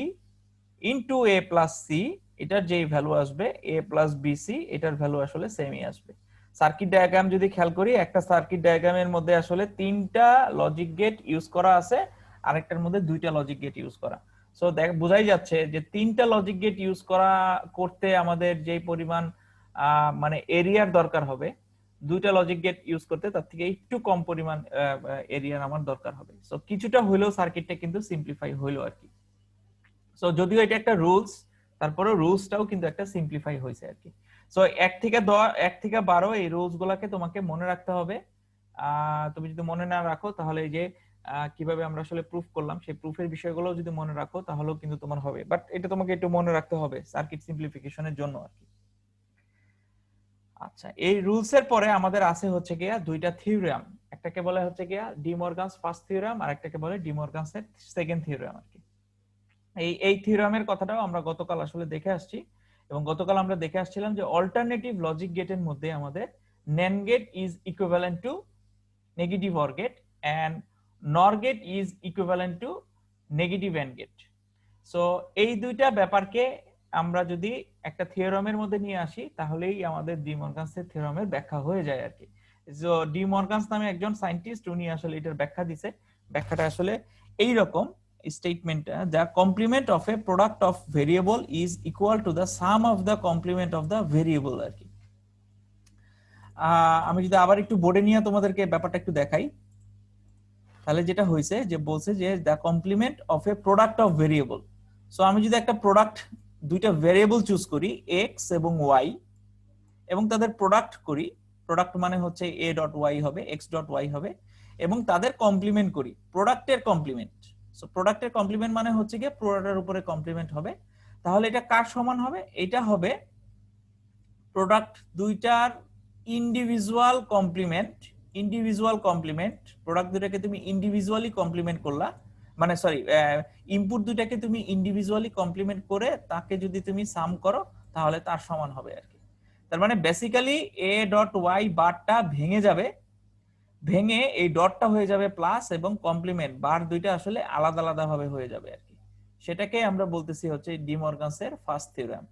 into a plus C, এটার যেই ভ্যালু আসবে a প্লাস বিসি, এটার ভ্যালু আসলে সেমই আসবে। সার্কিট ডায়াগ্রাম যদি খেয়াল করি, একটা সার্কিট ডায়াগ্রামের মধ্যে আসলে 3টা লজিক গেট ইউজ করা আছে, আরেকটার মধ্যে 2টা লজিক গেট ইউজ করা। সো দেখ বোঝাই যাচ্ছে যে 3টা লজিক গেট ইউজ করতে আমাদের যে পরিমাণ মানে এরিয়ার দরকার হবে, 2টা লজিক গেট ইউজ করতে তার থেকে একটু কম পরিমাণ এরিয়ার আমার দরকার হবে। সো কিছুটা হইলেও সার্কিটটা কিন্তু সিম্পলিফাই হইলো আর কি। সো যদিও এটা একটা রুলস, তারপরে রুলসটাও কিন্তু একটা সিম্পলিফাই হয়েছে আর কি। সো 1 থেকে 12 এই রুলস গুলাকে তোমাকে মনে রাখতে হবে। তুমি যদি মনে না রাখো তাহলে এই যে কিভাবে আমরা আসলে প্রুফ করলাম সেই প্রুফের বিষয়গুলো যদি মনে রাখো তাহলেও কিন্তু তোমার হবে, বাট এটা তোমাকে একটু মনে রাখতে হবে সার্কিট সিম্পলিফিকেশনের জন্য আর কি। আচ্ছা, এই রুলস এর পরে আমাদের আছে হচ্ছে গিয়া 2টা থিওরেম, একটাকে বলে হচ্ছে গিয়া ডি মর্গানস ফার্স্ট থিওরেম আর একটাকে বলে ডি মর্গানস এর সেকেন্ড থিওরেম আর কি। এই থিওরেমের কথাটাও আমরা গতকাল আসলে দেখে আসছি, এবং গতকাল আমরা দেখে আসছিলাম যে অল্টারনেটিভ লজিক গেটের মধ্যে আমাদের NAND gate is equivalent to negative OR gate and NOR gate is equivalent to negative AND gate. So এই দুইটা ব্যাপারকে আমরা যদি একটা থিওরেমের মধ্যে নিয়ে আসি তাহলেই আমাদের ডি মর্গানসের থিওরেমের ব্যাখ্যা হয়ে যায় আর কি। সো ডি মর্গানস নামে একজন সায়েন্টিস্ট, উনি আসলে এটার ব্যাখ্যা দিছে। ব্যাখ্যাটা আসলে এই রকম স্টেটমেন্টটা, যা complement of a product of variable is equal to the sum of the complement of the variable আর কি। আমি যদি আবার একটু বোর্ডে নিয়ে তোমাদেরকে ব্যাপারটা একটু দেখাই, তাহলে যেটা হয়েছে যে বলছে যে the complement of a product of variable. So আমি যদি একটা প্রোডাক্ট, দুইটা ভেরিয়েবল চুজ করি এক্স এবং ওয়াই, এবং তাদের প্রোডাক্ট করি, প্রোডাক্ট মানে হচ্ছে এ ডট ওয়াই হবে, এক্স ডট ওয়াই হবে, এবং তাদের কমপ্লিমেন্ট করি, প্রোডাক্টের কমপ্লিমেন্ট। সো প্রোডাক্টের কমপ্লিমেন্ট মানে হচ্ছে গিয়ে প্রোডাক্টের উপরে কমপ্লিমেন্ট হবে। তাহলে এটা কার সমান হবে? এটা হবে প্রোডাক্ট দুইটার ইন্ডিভিজুয়াল কমপ্লিমেন্ট। প্রোডাক্ট দুইটাকে তুমি ইন্ডিভিজুয়ালি কমপ্লিমেন্ট করলা, মানে সরি, ইনপুট দুইটাকে তুমি ইন্ডিভিজুয়ালি কমপ্লিমেন্ট করে তাকে যদি তুমি সাম করো তাহলে তার সমান হবে আর কি। তার মানে বেসিক্যালি এ ডট ওয়াই বারটা ভেঙে যাবে, ভেঙে এই ডটটা হয়ে যাবে প্লাস, এবং কমপ্লিমেন্ট বার দুইটা আসলে আলাদা আলাদা ভাবে হয়ে যাবে আর কি। সেটাকে আমরা বলতেছি হচ্ছে ডি মর্গানসের ফার্স্ট থিওরেম।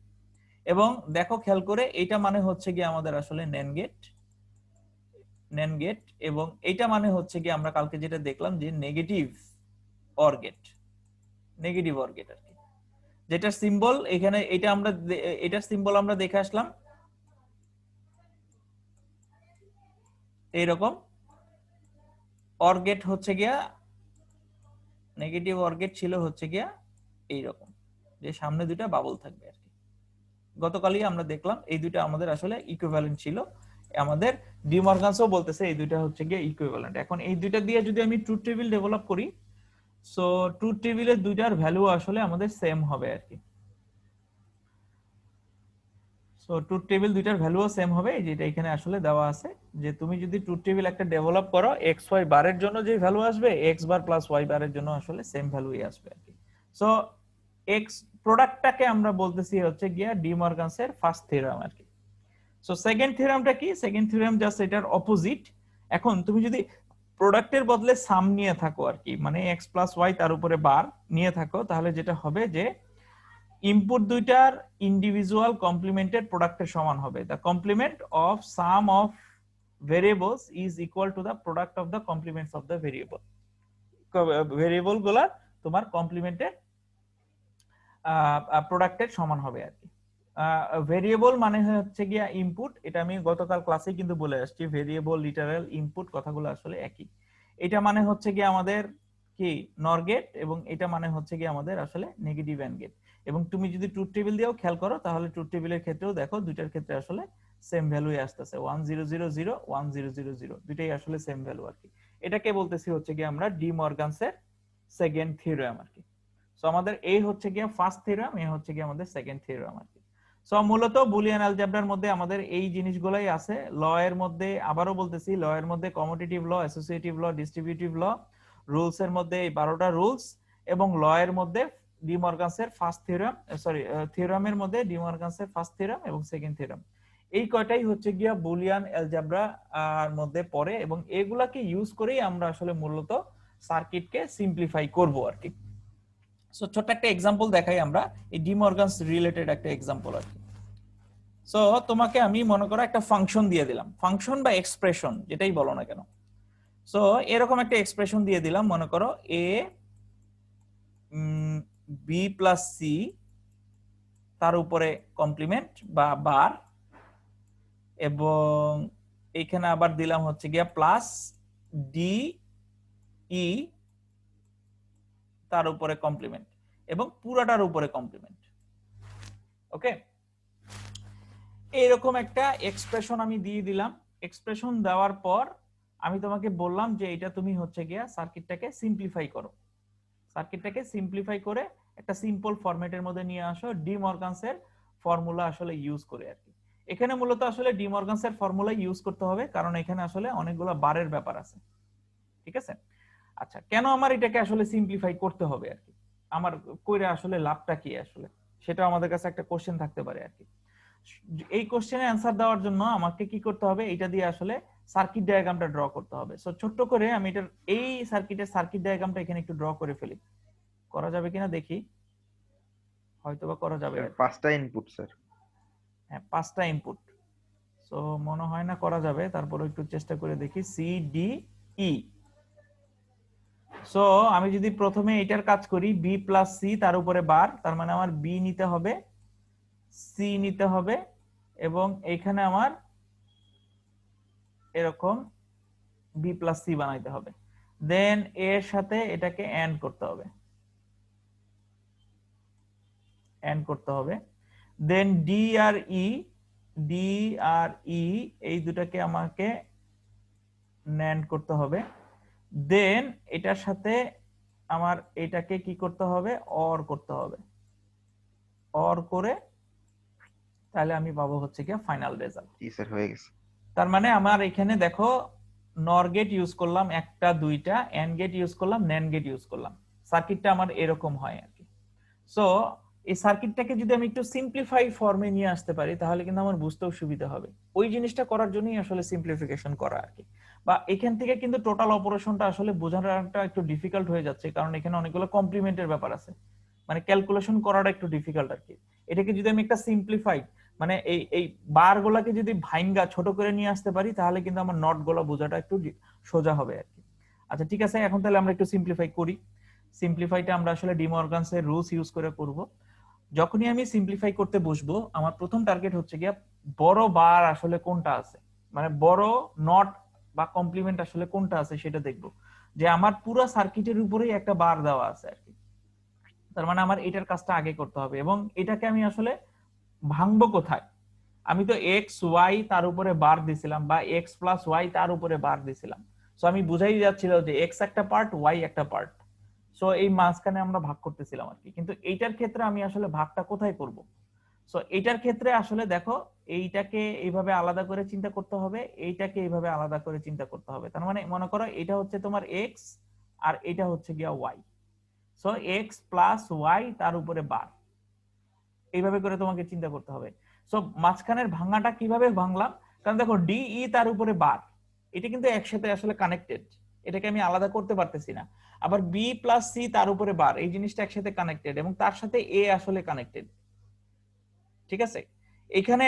এবং দেখো খেয়াল করে, এটা মানে হচ্ছে কি আমাদের আসলে NAND গেট, এবং এটা মানে হচ্ছে কি আমরা কালকে যেটা দেখলাম যে নেগেটিভ OR গেট আর কি, যেটার সিম্বল এখানে এটার সিম্বল আমরা দেখে আসলাম এইরকম। OR গেট হচ্ছে গিয়া নেগেটিভ OR গেট ছিল হচ্ছে গিয়া এইরকম, যে সামনে দুইটা বাবল থাকবে আর কি। গতকালই আমরা দেখলাম এই দুইটা আমাদের আসলে ইকুইভ্যালেন্ট ছিল, আমাদের ডি মর্গানসও বলতেছে এই দুইটা হচ্ছে গিয়ে ইকুইভ্যালেন্ট। এখন এই দুইটা দিয়ে যদি আমি ট্রুথ টেবিল ডেভেলপ করি, সো ট্রুথ টেবিলের দুইটার ভ্যালু আসলে আমাদের সেম হবে আর কি। সো ট্রুথ টেবিল দুইটার ভ্যালুও সেম হবে, যেটা এখানে আসলে দেওয়া আছে, যে তুমি যদি ট্রুথ টেবিল একটা ডেভেলপ করো, এক্স ওয়াই বারের জন্য যে ভ্যালু আসবে এক্স বার প্লাস ওয়াই বারের জন্য আসলে সেম ভ্যালুই আসবে আর কি। সো এক্স প্রোডাক্টটাকে আমরা বলতেছি হচ্ছে গিয়া ডি মর্গানসের ফার্স্ট থিওরেম আর কি। সো সেকেন্ড থিওরেমটা কি? সেকেন্ড থিওরেম জাস্ট এটার অপোজিট। এখন তুমি যদি প্রোডাক্টের বদলে সাম নিয়ে থাকো আর কি, মানে এক্স প্লাস ওয়াই তার উপরে বার নিয়ে থাকো, তাহলে যেটা হবে যে ইনপুট দুইটার ইন্ডিভিজুয়াল কমপ্লিমেন্টেড প্রোডাক্টের সমান হবে। The complement of sum of variables is equal to the product of the complements of the variable. Variable গুলা তোমার কমপ্লিমেন্টেড প্রোডাক্টের সমান হবে আর কি। ভেরিয়েবল মানে হচ্ছে গিয়া ইনপুট, এটা আমি গতকাল ক্লাসে কিন্তু বলে আসছি, ভেরিয়েবল লিটারাল ইনপুট কথাগুলো আসলে একই। এটা মানে হচ্ছে গিয়ে আমাদের কি নর গেট, এবং এটা মানে হচ্ছে গিয়ে আমাদের আসলে নেগেটিভ এন্ড গেট। এবং তুমি যদি ট্রুথ টেবিল দিয়েও খেয়াল করো তাহলে ট্রুথ টেবিলের ক্ষেত্রেও দেখো দুইটার ক্ষেত্রে আসলে সেম ভ্যালুই আসতেছে, 1000 1000 দুইটাই আসলে সেম ভ্যালু আর কি। এটাকে বলতেছি হচ্ছে গিয়ে আমরা ডি মর্গানসের সেকেন্ড থিওরেম আর কি। সো আমাদের এই হচ্ছে গিয়ে ফার্স্ট থিওরেম, এই হচ্ছে গিয়ে আমাদের সেকেন্ড থিওরেম আর কি। সো মূলত বুলিয়ান অ্যালজেব্রার মধ্যে আমাদের এই জিনিসগুলাই আছে। ল এর মধ্যে আবারও বলতেছি, ল এর মধ্যে কমিউটেটিভ ল, অ্যাসোসিয়েটিভ ল, ডিস্ট্রিবিউটিভ ল, রুলস এর মধ্যে এই 12টা রুলস, এবং ল এর মধ্যে ডি মর্গানসের ফার্স্ট থিওরেম, থিওরেমের মধ্যে ডি মর্গানসের ফার্স্ট থিওরেম এবং সেকেন্ড থিওরেম। এই কয়টাই হচ্ছে গিয়া বুলিয়ান অ্যালজেব্রা আর মধ্যে পড়ে, এবং এগুলাকে ইউজ করেই আমরা আসলে মূলত সার্কিটকে সিম্পলিফাই করব আর কি। সো ছোট্ট একটা এক্সাম্পল দেখাই আমরা, এই ডি মর্গানস রিলেটেড একটা এক্সাম্পল আর কি। সো তোমাকে আমি মনে করো একটা ফাংশন দিয়ে দিলাম, ফাংশন বা এক্সপ্রেশন যেটাই বলো না কেন। সো এরকম একটা এক্সপ্রেশন দিয়ে দিলাম, মনে করো এ বি প্লাস সি তার উপরে কমপ্লিমেন্ট বা বার, এবং এখানে আবার দিলাম হচ্ছে গিয়া প্লাস ডি ই তার উপরে কমপ্লিমেন্ট, এবং পুরাটার উপরে কমপ্লিমেন্ট। ওকে, এইরকম একটা এক্সপ্রেশন আমি দিয়ে দিলাম। এক্সপ্রেশন দেওয়ার পর আমি তোমাকে বললাম যে এটা তুমি হচ্ছে গিয়া সার্কিটটাকে সিম্পলিফাই করো, সার্কিটটাকে সিম্পলিফাই করে একটা সিম্পল ফরম্যাটের মধ্যে নিয়ে আসো ডি মর্গানসের ফর্মুলা আসলে ইউজ করে আর কি। এখানে মূলত আসলে ডি মর্গানসের ফর্মুলা ইউজ করতে হবে, কারণ এখানে আসলে অনেকগুলো বারের ব্যাপার আছে, ঠিক আছে? আচ্ছা, কেন আমার এটাকে আসলে সিম্পলিফাই করতে হবে আর কি, আমার কইরা আসলে লাভটা কি আসলে, সেটা আমাদের কাছে একটা কোশ্চেন থাকতে পারে আর কি। এই কোশ্চেনের অ্যানসার দেওয়ার জন্য আমাকে কি করতে হবে, এটা দিয়ে আসলে সার্কিট ডায়াগ্রামটা ড্র করতে হবে। সো ছোট্ট করে আমি এটার এই সার্কিটের সার্কিট ডায়াগ্রামটা এখানে একটু ড্র করে ফেলি, করা যাবে কিনা দেখি, হয়তোবা করা যাবে। পাঁচটা ইনপুট স্যার। হ্যাঁ, 5টা ইনপুট, সো মনে হয় না করা যাবে, তারপরে একটু চেষ্টা করে দেখি। C D E. সো আমি যদি প্রথমে এটার কাজ করি, বি প্লাস সি তার উপরে বার, তার মানে আমার বি নিতে হবে, সি নিতে হবে, এবং এইখানে আমার এরকম বি প্লাস সি বানাইতে হবে। দেন এর সাথে এটাকে এন্ড করতে হবে, এন্ড করতে হবে। দেন ডি আর ই, ডি আর ই এই দুটাকে আমাকে ন্যান্ড করতে হবে। দেন এটার সাথে আমার এটাকে কি করতে হবে, অর করতে হবে, অর করে তাহলে আমি পাবো হচ্ছে কি ফাইনাল রেজাল্ট। জি স্যার, হয়ে গেছে। তার মানে আমার এখানে দেখো নর গেট ইউজ করলাম একটা, দুইটা, এন্ড গেট ইউজ করলাম, ন্যান্ড গেট ইউজ করলাম, সার্কিটটা আমার এরকম হয় আর কি। সো এই সার্কিটটাকে যদি আমি একটু সিম্পলিফাই ফর্মে নিয়ে আসতে পারি তাহলে কিন্তু আমার বুঝতেও সুবিধা হবে। ওই জিনিসটা করার জন্যই আসলে সিম্পলিফিকেশন করা আর কি। বা এখান থেকে কিন্তু টোটাল অপারেশনটা আসলে বোঝানোটা একটু ডিফিকাল্ট হয়ে যাচ্ছে, কারণ এখানে অনেকগুলো কমপ্লিমেন্টের ব্যাপার আছে, মানে ক্যালকুলেশন করাটা একটু ডিফিকাল্ট আর কি। এটাকে যদি আমি একটা সিম্পলিফাইড মানে এই বার গুলাকে যদি ভাইঙ্গা ছোট করে নিয়ে আসতে পারি তাহলে কিন্তু আমার নট গুলা বোঝাটা একটু সোজা হবে আর কি। আচ্ছা ঠিক আছে, এখন তাহলে আমরা একটু সিম্পলিফাই করি। সিম্পলিফাইটা আমরা আসলে ডি মর্গানসের রুলস ইউজ করে করব। যখনই আমি সিম্পলিফাই করতে বসবো আমার প্রথম টার্গেট হচ্ছে গিয়া বড় বার আসলে কোনটা আছে, মানে বড় নট বা কমপ্লিমেন্ট আসলে কোনটা আছে সেটা দেখবো, যে আমার পুরো সার্কিটের উপরেই একটা বার দেওয়া আছে আর কি। তার মানে আমার এটার কাজটা আগে করতে হবে, এবং এটাকে আমি আসলে ভাঙবো কোথায়, আমি তো এক্স ওয়াই তার উপরে বার দিছিলাম, বা এক্স প্লাস ওয়াই তার উপরে বার দিছিলাম। সো আমি বুঝাই যাচ্ছিল যে এক্স একটা পার্ট, ওয়াই একটা পার্ট, সো এই মাঝখানে আমরা ভাগ করতেছিলাম আর কি। কিন্তু এইটার ক্ষেত্রে আমি আসলে ভাগটা কোথায় করব? সো এইটার ক্ষেত্রে আসলে দেখো এইটাকে এইভাবে আলাদা করে চিন্তা করতে হবে, এইটাকে এইভাবে আলাদা করে চিন্তা করতে হবে। তার মানে মনে করো এটা হচ্ছে তোমার এক্স আর এটা হচ্ছে গিয়া Y, so X plus Y তার উপরে বার, এইভাবে করে তোমাকে চিন্তা করতে হবে। সো মাঝখানের ভাঙাটা কিভাবে ভাঙলাম, কারণ দেখো ডিই তার উপরে বার, এটা কিন্তু একসাথে আসলে কানেক্টেড, এটাকে আমি আলাদা করতে পারতেছি না। আবার বি প্লাস সি তার উপরে বার, এই জিনিসটা একসাথে কানেক্টেড, এবং তার সাথে এ আসলে কানেক্টেড, ঠিক আছে? এখানে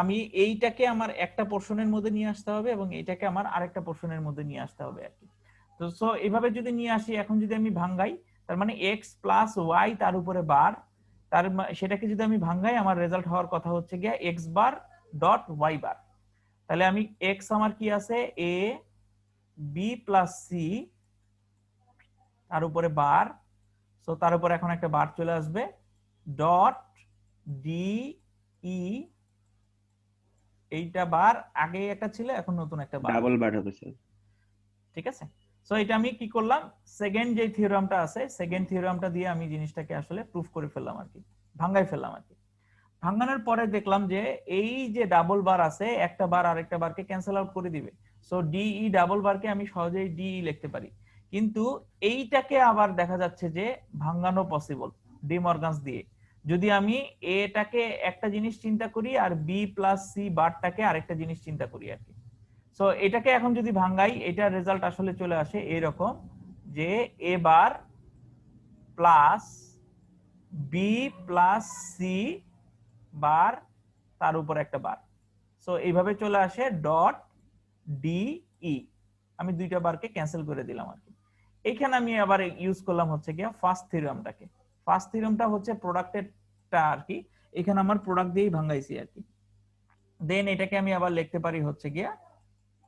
আমি এইটাকে আমার একটা পোর্শনের মধ্যে নিয়ে আসতে হবে এবং এইটাকে আমার আরেকটা পোর্শনের মধ্যে নিয়ে আসতে হবে আর কি। তো সো এইভাবে যদি নিয়ে আসি, এখন যদি আমি ভাঙাই, তার মানে এক্স প্লাস ওয়াই তার উপরে বার, সেটাকে যদি আমি ভাঙাই আমার রেজাল্ট হওয়ার কথা হচ্ছে গিয়া x bar dot y bar. তাহলে আমি এক্স আমার কি আছে এ বি প্লাস সি তার উপরে বার, সো তার উপরে এখন একটা বার চলে আসবে ডট ডি ই, এইটা বার আগে একটা ছিল এখন নতুন একটা বার, ডাবল বার হবে স্যার। ঠিক আছে। সো এটা আমি কি করলাম, সেকেন্ড যে থিওরামটা আছে সেকেন্ড থিওরামটা দিয়ে আমি জিনিসটাকে আসলে প্রুফ করে ফেললাম আর কি, ভাঙাই ফেললাম আর কি। ভাঙানোর পরে দেখলাম যে এই যে ডাবল বার আছে একটা বার আরেকটা বারকে ক্যান্সেল আউট করে দিবে, সো ডিই ডাবল বারকে আমি সহজেই ডিই লিখতে পারি। কিন্তু এইটাকে আবার দেখা যাচ্ছে যে ভাঙানো পসিবল ডি মর্গানস দিয়ে, যদি আমি এটাকে একটা জিনিস চিন্তা করি আর বি প্লাস সি বারটাকে আরেকটা জিনিস চিন্তা করি আর কি। সো এটাকে এখন যদি ভাঙাই এটার রেজাল্ট আসলে চলে আসে এরকম যে A bar plus B plus C bar তার উপর একটা বার, সো এইভাবে চলে আসে ডট ডি ই। আমি দুইটা বারকে ক্যান্সেল করে দিলাম আর কি। এখানে আমি আবার ইউজ করলাম হচ্ছে গিয়া ফার্স্ট থিওরামটাকে। ফার্স্ট থিওরামটা হচ্ছে প্রোডাক্টেরটা আর কি, এখানে আমার প্রোডাক্ট দিয়েই ভাঙাইছি আর কি। দেন এটাকে আমি আবার লিখতে পারি হচ্ছে গিয়া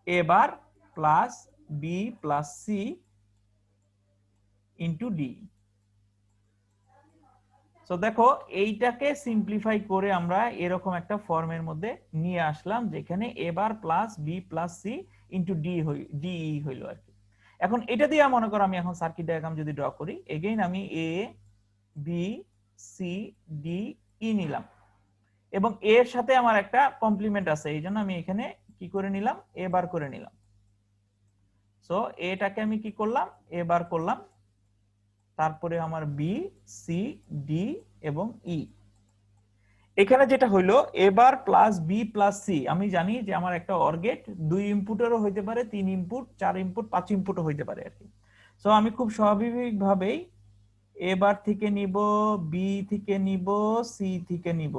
A bar plus B plus C into D. So দেখো এইটাকে সিম্পলিফাই করে আমরা এরকম একটা ফর্মের মধ্যে নিয়ে আসলাম যেখানে A bar plus B plus C into D হইলো আর কি। এখন এটা দিয়ে মনে করো আমি এখন সার্কিট ডায়াগ্রাম যদি ড্র করি, এগেইন আমি A B C D E নিলাম এবং এর সাথে আমার একটা কমপ্লিমেন্ট আছে, এই জন্য আমি এখানে কি করে নিলাম এ বার করে নিলাম। সো এটাকে আমি কি করলাম এ বার করলাম, তারপরে আমার বি সি ডি এবং ই। এখানে যেটা হইলো এ bar plus B plus C, আমি জানি যে আমার একটা অর গেট 2 ইনপুটেরও হইতে পারে, 3 ইনপুট 4 ইনপুট 5 ইনপুটও হইতে পারে আর কি। সো আমি খুব স্বাভাবিকভাবেই এ বার থেকে নিব, বি থেকে নিব, সি থেকে নিব,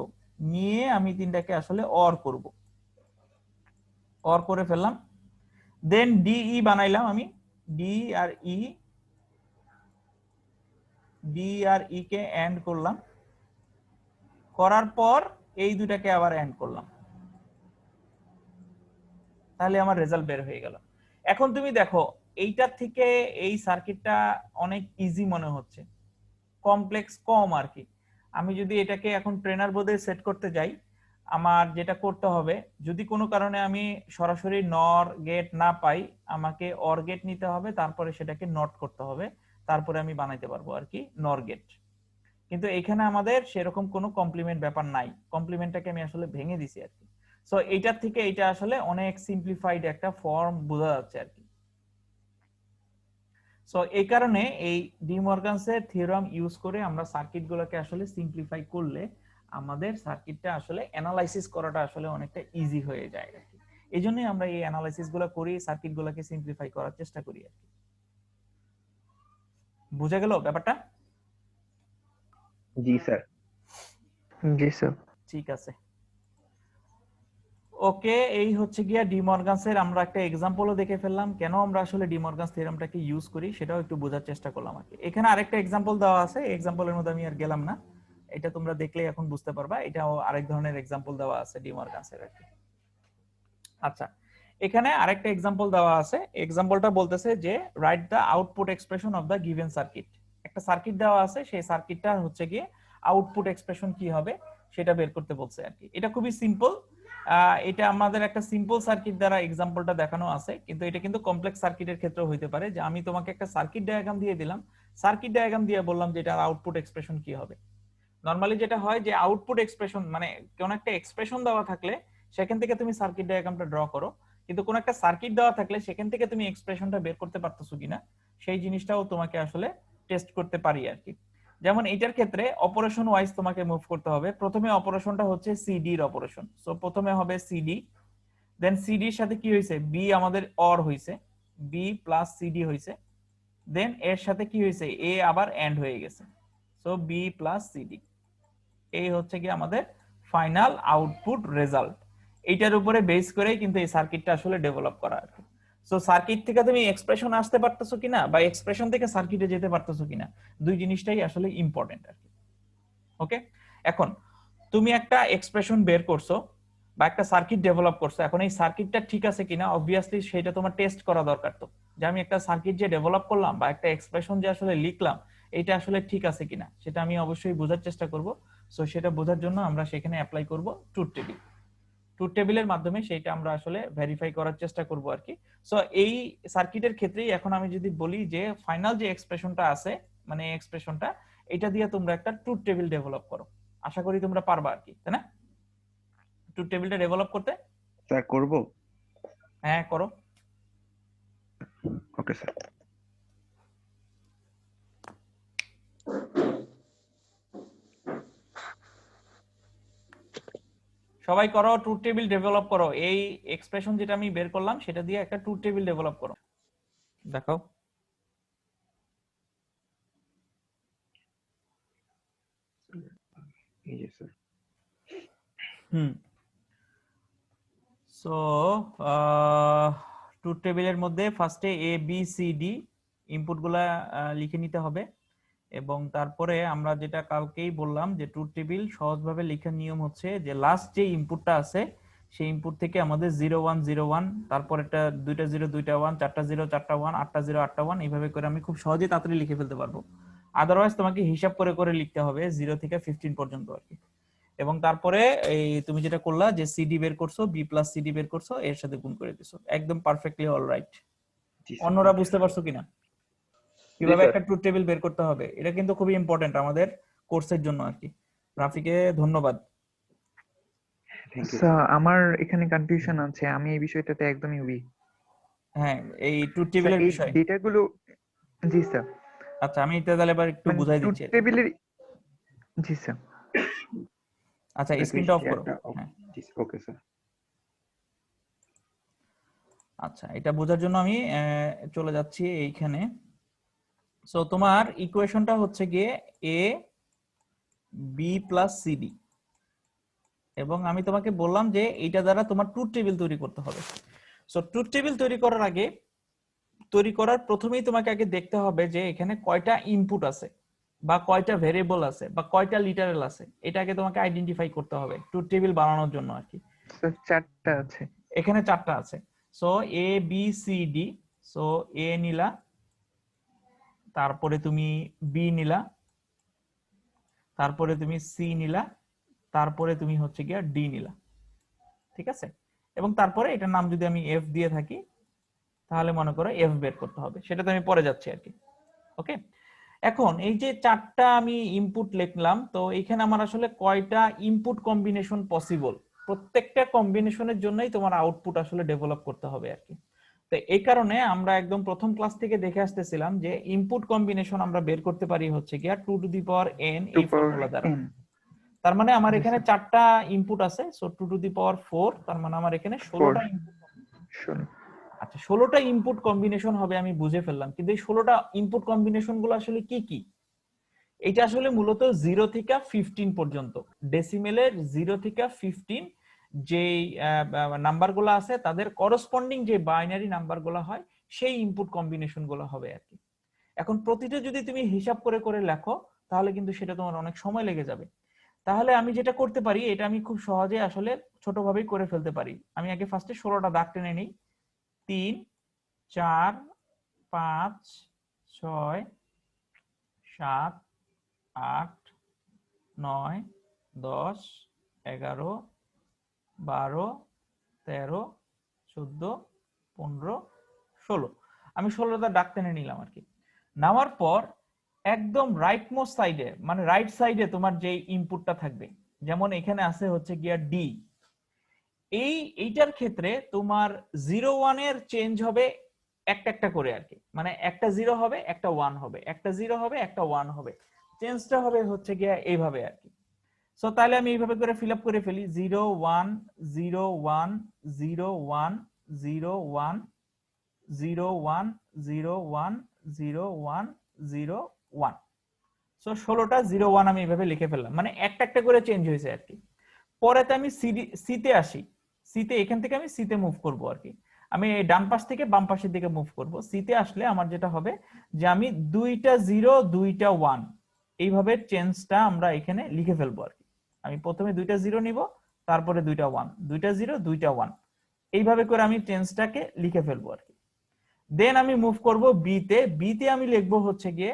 নিয়ে আমি তিনটাকে আসলে অর করব, অর করে ফেললাম। দেন ডিই বানাইলাম আমি, D R E K and করলাম, করার পর এই দুটাকে আবার এন্ড করলাম, তাহলে আমার রেজাল্ট বের হয়ে গেল। এখন তুমি দেখো এইটার থেকে এই সার্কিটটা অনেক ইজি মনে হচ্ছে, কমপ্লেক্স কম আর কি। আমি যদি এটাকে এখন ট্রেনার বোর্ডে সেট করতে যাই, আমার যেটা করতে হবে যদি কোনো কারণে আমি সরাসরি নর গেট না পাই, আমাকে অর গেট নিতে হবে, তারপরে সেটাকে নট করতে হবে, তারপরে আমি বানাইতে পারবো আর কি নর গেট। কিন্তু এখানে আমাদের সেরকম কোনো কমপ্লিমেন্ট ব্যাপার নাই, কমপ্লিমেন্টটাকে আমি আসলে ভেঙে দিছি আর কি। সো এইটার থেকে এটা আসলে অনেক সিম্পলিফাইড একটা ফর্ম বোঝা যাচ্ছে আর কি। সো এই কারণে এই ডি মর্গানসের থিওরাম ইউজ করে আমরা সার্কিট গুলোকে আসলে সিম্পলিফাই করলে আমাদের সার্কিটটা আসলে অ্যানালাইসিস করাটা আসলে অনেকটা ইজি হয়ে যায় আর কি। এই জন্যই আমরা এই অ্যানালাইসিস গুলো করি, সার্কিট গুলোকে সিম্পলিফাই করার চেষ্টা করি আর কি। বুঝা গেল ব্যাপারটা? জি স্যার। জি স্যার। ঠিক আছে, ওকে। এই হচ্ছে গিয়া ডি মর্গানসের আমরা একটা এক্সাম্পলও দেখে ফেললাম, কেন আমরা আসলে ডি মর্গানস থিওরামটাকে ইউজ করি সেটাও একটু বোঝার চেষ্টা করলাম আর কি। এখানে আরেকটা এক্সাম্পল দেওয়া আছে, এক্সাম্পলের মধ্যে আমি আর গেলাম না, এটা তোমরা দেখলেই এখন বুঝতে পারবা, এটাও আরেক ধরনের এক্সাম্পল দেওয়া আছে ডি মর্গানসের আর কি। আচ্ছা, এখানে আরেকটা এক্সাম্পল দেওয়া আছে, এক্সাম্পলটা বলতেছে যে write the output expression of the given circuit. একটা সার্কিট দেওয়া আছে, সেই সার্কিটটা হচ্ছে গিয়ে আউটপুট এক্সপ্রেশন কি হবে সেটা বের করতে বলছে আর কি। এটা খুবই সিম্পল, এটা আমাদের একটা সিম্পল সার্কিট দ্বারা এক্সাম্পলটা দেখানো আছে, কিন্তু এটা কিন্তু কমপ্লেক্স সার্কিটের ক্ষেত্রে হইতে পারে যে আমি তোমাকে একটা সার্কিট ডায়াগ্রাম দিয়ে দিলাম, সার্কিট ডায়াগ্রাম দিয়ে বললাম যে এটার আউটপুট এক্সপ্রেশন কি হবে। নরমালি যেটা হয় যে আউটপুট এক্সপ্রেশন মানে কোন একটা এক্সপ্রেশন দেওয়া থাকলে সেখান থেকে তুমি সার্কিট ডায়াগ্রামটা ড্র করো, কিন্তু কোন একটা সার্কিট দেওয়া থাকলে সেখান থেকে তুমি এক্সপ্রেশনটা বের করতে পারতেছো কিনা সেই জিনিসটাও তোমাকে আসলে টেস্ট করতে পারি আর কি। যেমন এটার ক্ষেত্রে অপারেশন ওয়াইজ তোমাকে মুভ করতে হবে। প্রথমে অপারেশনটা হচ্ছে সিডি এর অপারেশন, সো প্রথমে হবে সিডি, দেন সিডি এর সাথে কি হইছে বি আমাদের অর হইছে, বি প্লাস সিডি হইছে, দেন এর সাথে কি হইছে এ আবার এন্ড হয়ে গেছে, সো বি প্লাস সিডি। এই হচ্ছে কি আমাদের ফাইনাল আউটপুট রেজাল্ট। এইটার উপরে বেস করেই কিন্তু এই সার্কিটটা আসলে ডেভেলপ করা আর কি। সো সার্কিট থেকে তুমি এক্সপ্রেশন আসতে পারতেছো কিনা বা এক্সপ্রেশন থেকে সার্কিটে যেতে পারতেছো কিনা, দুই জিনিসটাই আসলে ইম্পর্টেন্ট আর কি। ওকে, এখন তুমি একটা এক্সপ্রেশন বের করছো বা একটা সার্কিট ডেভেলপ করছো, এখন এই সার্কিটটা ঠিক আছে কিনা অবভিয়াসলি সেটা তোমার টেস্ট করা দরকার। তো যে আমি একটা সার্কিট যে ডেভেলপ করলাম বা একটা এক্সপ্রেশন যে আসলে লিখলাম এটা আসলে ঠিক আছে কিনা সেটা আমি অবশ্যই বোঝার চেষ্টা করব। সো সেটা বোঝার জন্য আমরা সেখানে অ্যাপ্লাই করব ট্রুথ টেবিল। ট্রুথ টেবিলের মাধ্যমে সেটা আমরা আসলে ভেরিফাই করার চেষ্টা করব আর কি। সো এই সার্কিটের ক্ষেত্রেই এখন আমি যদি বলি যে ফাইনাল যে এক্সপ্রেশনটা আছে মানে এক্সপ্রেশনটা এটা দিয়ে তোমরা একটা ট্রুথ টেবিল ডেভেলপ করো, আশা করি তোমরা পারবা আর কি, তাই না? ট্রুথ টেবিলটা ডেভেলপ করতে। স্যার করব? হ্যাঁ করো। Okay sir. সবাই করো, ট্রুথ টেবিল ডেভেলপ করো। এই এক্সপ্রেশন যেটা আমি বের করলাম সেটা দিয়ে একটা ট্রুথ টেবিল ডেভেলপ করো। দেখাও। এই যে স্যার। সো ট্রুথ টেবিলের মধ্যে ফার্স্টে A B C D input গুলা লিখে নিতে হবে, এবং তারপরে আমরা যেটা কালকেই বললাম যে ট্রুথ টেবিল সহজভাবে লেখার নিয়ম হচ্ছে যে লাস্ট যে ইনপুটটা আছে সেই ইনপুট থেকে আমাদের 0 1 0 1, তারপর একটা দুইটা 0 2টা 1, চারটা 0 4টা 1, 8টা 0 8টা 1, এইভাবে করে আমি খুব সহজেই তাড়াতাড়ি লিখে ফেলতে পারবো। আদারওয়াইজ তোমাকে হিসাব করে করে লিখতে হবে 0 থেকে 15 পর্যন্ত আর কি। এবং তারপরে এই তুমি যেটা করলা যে সিডি বের করছো, বি প্লাস সিডি বের করছো, এর সাথে গুণ করে দিছো, একদম পারফেক্টলি অলরাইট। অন্যরা বুঝতে পারছো কিনা কিভাবে একটা ট্রুথ টেবিল বের করতে হবে? এটা কিন্তু খুবই ইম্পর্টেন্ট আমাদের কোর্সের জন্য আর কি। রাফিকে ধন্যবাদ। স্যার আমার এখানে কনফিউশন আছে, আমি এই বিষয়টাতে একদমই উইক। হ্যাঁ, এই ট্রুথ টেবিলের এই বিষয়। ডেটাগুলো, জি স্যার, আচ্ছা আমি এটা তাহলে এবার একটু বুঝাই ট্রুথ দিচ্ছি। টেবিলের, জি স্যার। আচ্ছা স্ক্রিনটা অফ করো। হ্যাঁ ওকে স্যার। আচ্ছা এটা বোঝার জন্য আমি চলে যাচ্ছি এইখানে। সো তোমার ইকুয়েশনটা হচ্ছে গিয়ে এ বি প্লাস সিডি, এবং আমি তোমাকে বললাম যে এইটা দ্বারা তোমার ট্রুথ টেবিল তৈরি করতে হবে। সো ট্রুথ টেবিল তৈরি করার প্রথমেই তোমাকে আগে দেখতে হবে যে এখানে কয়টা ইনপুট আছে বা কয়টা ভেরিয়েবল আছে বা কয়টা লিটারেল আছে, এটাকে তোমাকে আইডেন্টিফাই করতে হবে ট্রুথ টেবিল বানানোর জন্য আর কি। স্যার চারটা আছে। এখানে চারটা আছে। So A B C D. So এ নিলা, তারপরে তুমি বি নিলা, তারপরে তুমি সি নিলা, তারপরে তুমি হচ্ছে গিয়া ডি নিলা, ঠিক আছে? এবং তারপরে এটার নাম যদি আমি এফ দিয়ে থাকি তাহলে মনে করো এফ বের করতে হবে, সেটা তো আমি পরে যাচ্ছি আর কি। ওকে, এখন এই যে চারটা আমি ইনপুট লিখলাম, তো এখানে আমার আসলে কয়টা ইনপুট কম্বিনেশন পসিবল, প্রত্যেকটা কম্বিনেশনের জন্যই তোমার আউটপুট আসলে ডেভেলপ করতে হবে আর কি। তো এই কারণে আমরা একদম প্রথম ক্লাস থেকে দেখে আসতেছিলাম যে ইনপুট কম্বিনেশন আমরা বের করতে পারি হচ্ছে গিয়া 2 টু দি পাওয়ার n এই ফর্মুলা দ্বারা। তার মানে আমার এখানে চারটা ইনপুট আছে, সো 2 টু দি পাওয়ার 4, তার মানে আমার এখানে 16টা ইনপুট। আচ্ছা 16টা ইনপুট কম্বিনেশন হবে আমি বুঝে ফেললাম, কিন্তু এই 16টা ইনপুট কম্বিনেশন গুলো আসলে কি কি? এটা আসলে মূলত 0 থেকে 15 পর্যন্ত, ডেসিমেলের 0 থেকে 15 যে নাম্বারগুলো আছে তাদের করসপন্ডিং যে বাইনারি নাম্বারগুলো হয় সেই ইনপুট কম্বিনেশন গুলো হবে আর কি। এখন প্রতিটা যদি তুমি হিসাব করে করে লেখো তাহলে কিন্তু সেটা তোমার অনেক সময় লেগে যাবে। তাহলে আমি যেটা করতে পারি, এটা আমি খুব সহজে আসলে ছোটভাবেই করে ফেলতে পারি। আমি আগে ফার্স্টে 16টা দাগ টেনে নিই। 3 4 5 6 7 8 9 10 11 12 13 14 15 16, আমি 16টা দাগ টেনে নিলাম আর কি। নেওয়ার পর একদম রাইট মোস্ট সাইডে মানে রাইট সাইডে তোমার যে ইনপুটটা থাকবে, যেমন এখানে আছে হচ্ছে গিয়া ডি, এইটার ক্ষেত্রে তোমার 0 1 এর চেঞ্জ হবে একটা একটা করে আর কি, মানে একটা 0 হবে একটা 1 হবে, একটা 0 হবে একটা 1 হবে, চেঞ্জটা হবে হচ্ছে গিয়া এইভাবে আর কি। সো তাহলে আমি এইভাবে করে ফিল আপ করে ফেলি 0 1 0 1 0 1 0 1 0 1 0 1 0 1 0 1। সো 16টা 0 1 আমি এইভাবে লিখে ফেললাম, মানে একটা একটা করে চেঞ্জ হয়েছে আর কি। পরেতে আমি সিতে আসি, সিতে এখান থেকে আমি সিতে মুভ করব আর কি। আমি এই ডান পাশ থেকে বাম পাশের দিকে মুভ করব। সিতে আসলে আমার যেটা হবে যে আমি দুইটা 0 দুইটা 1 এইভাবে চেঞ্জটা আমরা এখানে লিখে ফেলবো আর কি। আমি প্রথমে দুইটা জিরো নিব, তারপরে দুইটা ওয়ান, দুইটা জিরো দুইটা ওয়ান, এইভাবে করে আমি চেঞ্জটাকে লিখে ফেলবো আর কি। দেন আমি মুভ করব বি তে। বি তে আমি লিখবো হচ্ছে গিয়ে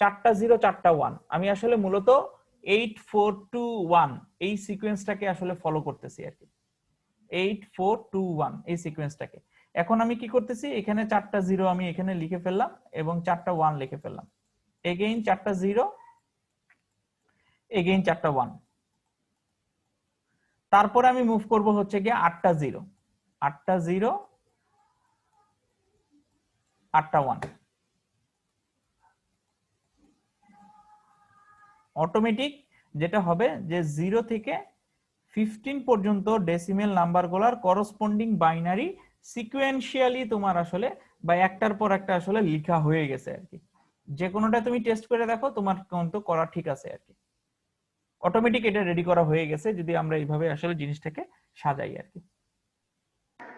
চারটা জিরো চারটা ওয়ান। আমি আসলে মূলত 8421 এই সিকোয়েন্সটাকে আসলে ফলো করতেছি আর কি, 8421 এই সিকোয়েন্সটাকে। এখন আমি কি করতেছি, এখানে চারটা জিরো আমি এখানে লিখে ফেললাম এবং চারটা ওয়ান লিখে ফেললাম, এগেইন চারটা জিরো, এগেইন চারটা ওয়ান। তারপরে আমি মুভ করব হচ্ছে গিয়ে আটটা জিরো, আটটা জিরো, আটটা ওয়ান। অটোমেটিক যেটা হবে যে 0 থেকে 15 পর্যন্ত ডেসিমেল নাম্বারগুলোর করসপন্ডিং বাইনারি সিকোয়েন্সিয়ালি তোমার আসলে বা একটার পর একটা আসলে লেখা হয়ে গেছে আর কি। যে কোনোটা তুমি টেস্ট করে দেখো, তোমার কিন্তু করা ঠিক আছে আর কি। অটোমেটিক এটা রেডি করা হয়ে গেছে যদি আমরা এইভাবে আসলে জিনিসটাকে সাজাই আর কি।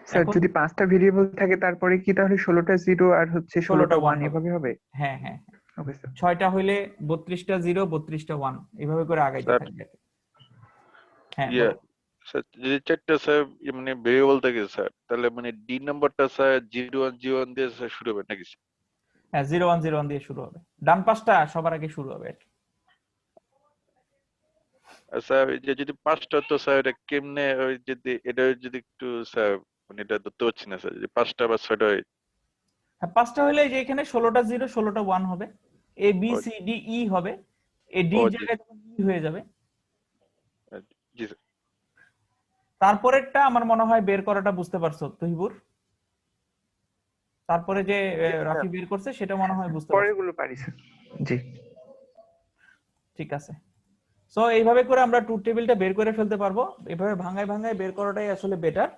স্যার এখন যদি 5টা ভেরিয়েবল থাকে তারপরে কি তাহলে 16টা জিরো আর হচ্ছে 16টা 16টা ওয়ান 1 হবে। এভাবে হবে? হ্যাঁ হ্যাঁ, ওকে স্যার। 6টা হইলে 32টা জিরো 32টা ওয়ান, এইভাবে করে আগাইতে স্যার থাকবে আর কি। হ্যাঁ ইয়ে বলো। স্যার যদি চারটা স্যার মানে ভেরিয়েবল থাকে স্যার, তাহলে মানে ডি নাম্বারটা স্যার 0101 দিয়ে স্যার শুরু হবে নাকি স্যার? হ্যাঁ 0101 দিয়ে শুরু হবে, ডান পাশটা সবার আগে শুরু হবে আর কি। আর স্যার এই যে যদি 5টা, তো স্যার এটা কেমনে ওই যদি এটা যদি একটু স্যার মানে এটা ধরতে পারছি না স্যার, যদি 5টা বা 6টা হয়। হ্যাঁ 5টা হলে যে এখানে 16টা জিরো 16টা ওয়ান হবে, A B O C D E হবে, এ ও ডির জি জায়গায় ই হয়ে যাবে। জি স্যার। তারপরেরটা আমার মনে হয় বের করাটা বুঝতে পারছো তহিবুর, তারপরে যে রাফি বের করছে সেটা মনে হয় বুঝতে পারছো। পরেরগুলো পারি স্যার। জি ঠিক আছে। সো এইভাবে করে আমরা ট্রুথ টেবিলটা বের করে ফেলতে পারবো। এভাবে ভাঙায় ভাঙায় বের করাটাই আসলে বেটার।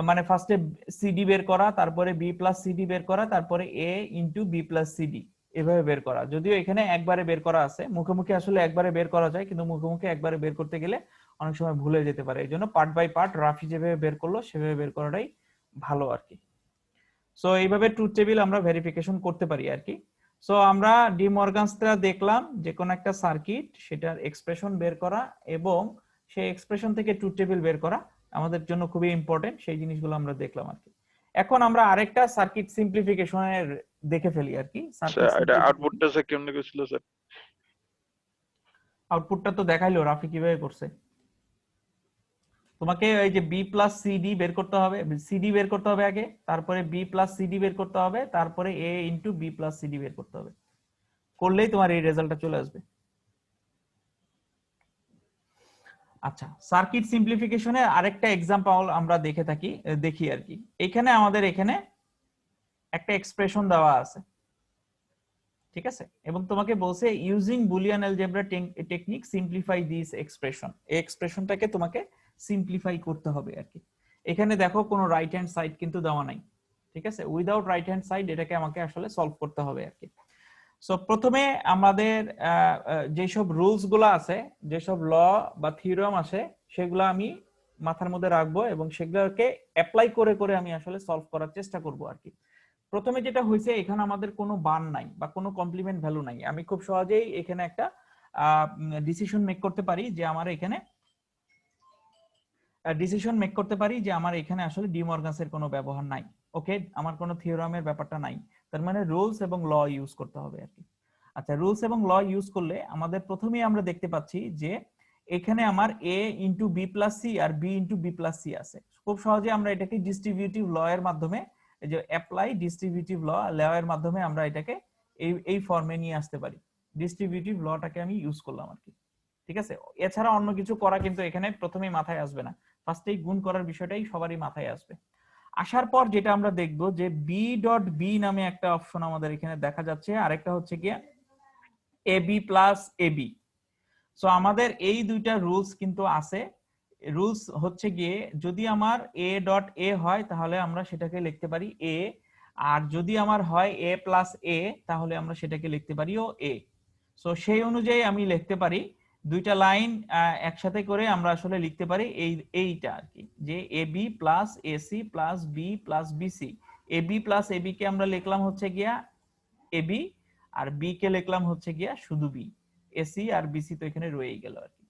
মানে ফার্স্টে সিডি বের করা, তারপরে বি প্লাস সিডি বের করা, তারপরে এ ইন্টু বি প্লাস সিডি এভাবে বের করা। যদিও এখানে একবারে বের করা আছে, মুখে মুখে আসলে একবারে বের করা যায়, কিন্তু মুখে মুখে একবারে বের করতে গেলে অনেক সময় ভুলে যেতে পারে। এই জন্য পার্ট বাই পার্ট রাফি যেভাবে বের করলো সেভাবে বের করাটাই ভালো আর কি। সো এইভাবে ট্রুথ টেবিল আমরা ভেরিফিকেশন করতে পারি আর কি। সো আমরা ডি মর্গানসটা দেখলাম, যে কোনো একটা সার্কিট সেটার এক্সপ্রেশন বের করা এবং সেই এক্সপ্রেশন থেকে ট্রুথ টেবিল বের করা আমাদের জন্য খুবই ইম্পর্টেন্ট, সেই জিনিসগুলো আমরা দেখলাম আর কি। এখন আমরা আরেকটা সার্কিট সিম্পলিফিকেশনের দেখে ফেলি আর কি। সার্কিট স্যার এটা আউটপুটটা স্যার কেমনে করেছিল স্যার? আউটপুটটা তো দেখাইলো রাফি কিভাবে করছে। তোমাকে এই যে বি প্লাস সিডি বের করতে হবে, সিডি বের করতে হবে আগে, তারপরে বি প্লাস সিডি বের করতে হবে, তারপরে এ ইন্টু বি প্লাস সিডি বের করতে হবে, করলেই তোমার এই রেজাল্টটা চলে আসবে। আচ্ছা, সার্কিট সিম্পলিফিকেশনে আরেকটা এক্সাম্পল আমরা দেখি আর কি। এখানে আমাদের এখানে একটা এক্সপ্রেশন দেওয়া আছে, ঠিক আছে, এবং তোমাকে বলছে using Boolean algebra technique simplify this expression. এই এক্সপ্রেশনটাকে তোমাকে সিম্পলিফাই করতে হবে আর কি। এখানে দেখো কোনো রাইট হ্যান্ড সাইড কিন্তু দেওয়া নাই, ঠিক আছে, উইদাউট রাইট হ্যান্ড সাইড এটাকে আমাকে আসলে সলভ করতে হবে আর কি। সো প্রথমে আমাদের যেসব রুলস গুলো আছে, যেসব ল বা থিওরাম আছে, সেগুলো আমি মাথার মধ্যে রাখবো এবং সেগুলোকে অ্যাপ্লাই করে করে আমি আসলে সলভ করার চেষ্টা করব আর কি। প্রথমে যেটা হয়েছে, এখানে আমাদের কোনো বার নাই বা কোনো কমপ্লিমেন্ট ভ্যালু নাই। আমি খুব সহজেই এখানে একটা ডিসিশন মেক করতে পারি যে আমার এখানে আসলে ডি মর্গানসের কোনো ব্যবহার নাই। ওকে, আমার কোনো থিওরামের ব্যাপারটা নাই, তার মানে রুলস এবং ল ইউজ করতে হবে আর কি। আচ্ছা, রুলস এবং ল ইউজ করলে আমাদের প্রথমেই আমরা দেখতে পাচ্ছি যে এখানে আমার A into B plus C আর B into B plus C আছে। খুব সহজে আমরা এটাকে ডিস্ট্রিবিউটিভ ল এর মাধ্যমে, এই যে অ্যাপ্লাই ডিস্ট্রিবিউটিভ ল এর মাধ্যমে আমরা এটাকে এই ফর্মে নিয়ে আসতে পারি। ডিস্ট্রিবিউটিভ লটাকে আমি ইউজ করলাম আর কি, ঠিক আছে। এছাড়া অন্য কিছু করা কিন্তু এখানে প্রথমেই মাথায় আসবে না, ফার্স্টেই গুণ করার বিষয়টাই সবারই মাথায় আসবে। আসার পর যেটা আমরা দেখব যে বি ডট বি নামে একটা অপশন আমাদের এখানে দেখা যাচ্ছে, আরেকটা হচ্ছে গিয়ে এ B plus A B. So আমাদের এই দুইটা রুলস কিন্তু আছে। রুলস হচ্ছে গিয়ে যদি আমার এ ডট এ হয় তাহলে আমরা সেটাকে লিখতে পারি এ, আর যদি আমার হয় এ প্লাস এ তাহলে আমরা সেটাকে লিখতে পারি ও এ। সো সেই অনুযায়ী আমি লিখতে পারি দুইটা লাইন একসাথে করে আমরা আসলে লিখতে পারি এইটা আর কি, যে A B plus AC plus B plus BC. A B plus A B কে আমরা লিখলাম হচ্ছে গিয়া এ বি, আর বি কে লিখলাম হচ্ছে গিয়া শুধু বি, এসি আর বিসি তো এখানে রয়েই গেল আর কি।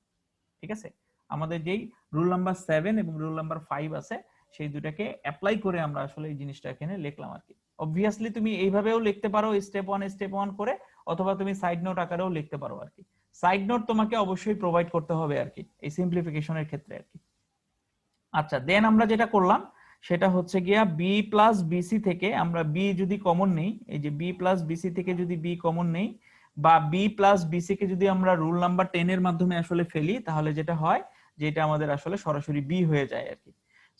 ঠিক আছে, আমাদের যেই রুল নাম্বার 7 এবং রুল নাম্বার 5 আছে সেই দুটাকে অ্যাপ্লাই করে আমরা আসলে এই জিনিসটা এখানে লিখলাম আর কি। অবভিয়াসলি তুমি এইভাবেও লিখতে পারো স্টেপ 1 করে, অথবা তুমি সাইড নোট আকারেও লিখতে পারো আর কি। সাইড নোট তোমাকে অবশ্যই প্রোভাইড করতে হবে আর কি এই সিম্পলিফিকেশনের ক্ষেত্রে আর কি। আচ্ছা, দেন আমরা যেটা করলাম সেটা হচ্ছে গিয়া বি প্লাস বিসি থেকে আমরা বি যদি কমন নেই, এই যে বি প্লাস বিসি থেকে যদি বি কমন নেই, বা বি প্লাস বিসি কে যদি আমরা রুল নাম্বার 10 এর মাধ্যমে আসলে ফেলি, তাহলে যেটা হয় যে এটা আমাদের আসলে সরাসরি বি হয়ে যায় আর কি।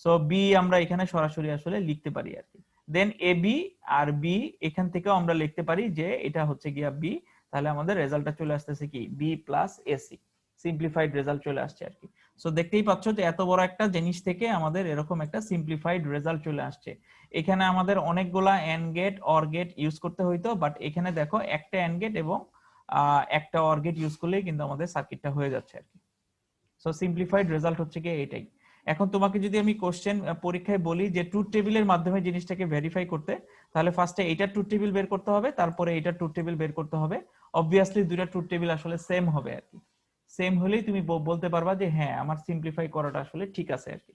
সো বি আমরা এখানে সরাসরি আসলে লিখতে পারি আর কি। দেন এ বি আর বি এখান থেকেও আমরা লিখতে পারি যে এটা হচ্ছে গিয়া বি, তাহলে আমাদের রেজাল্টটা চলে আসতেছে কি B plus AC, simplified result চলে আসছে আর কি। সো দেখতেই পাচ্ছ যে এত বড় একটা জিনিস থেকে আমাদের এরকম একটা সিম্পলিফাইড রেজাল্ট চলে আসছে। এখানে আমাদের অনেকগুলা and gate or gate use করতে হইতো, বাট এখানে দেখো একটা এন্ড গেট এবং একটা অর গেট ইউজ করলেই কিন্তু আমাদের সার্কিটটা হয়ে যাচ্ছে আর কি। সো সিম্পলিফাইড রেজাল্ট হচ্ছে কি এটাই। এখন তোমাকে যদি আমি কোশ্চেন পরীক্ষায় বলি যে ট্রুথ টেবিলের মাধ্যমে জিনিসটাকে ভেরিফাই করতে, তাহলে ফার্স্টে এইটা ট্রুথ টেবিল বের করতে হবে, তারপরে এইটা ট্রুথ টেবিল বের করতে হবে। অবভিয়াসলি দুইটা ট্রুথ টেবিল আসলে সেম হবে আর কি। সেম হলেই তুমি বলতে পারবা যে হ্যাঁ আমার সিম্পলিফাই করাটা আসলে ঠিক আছে আর কি।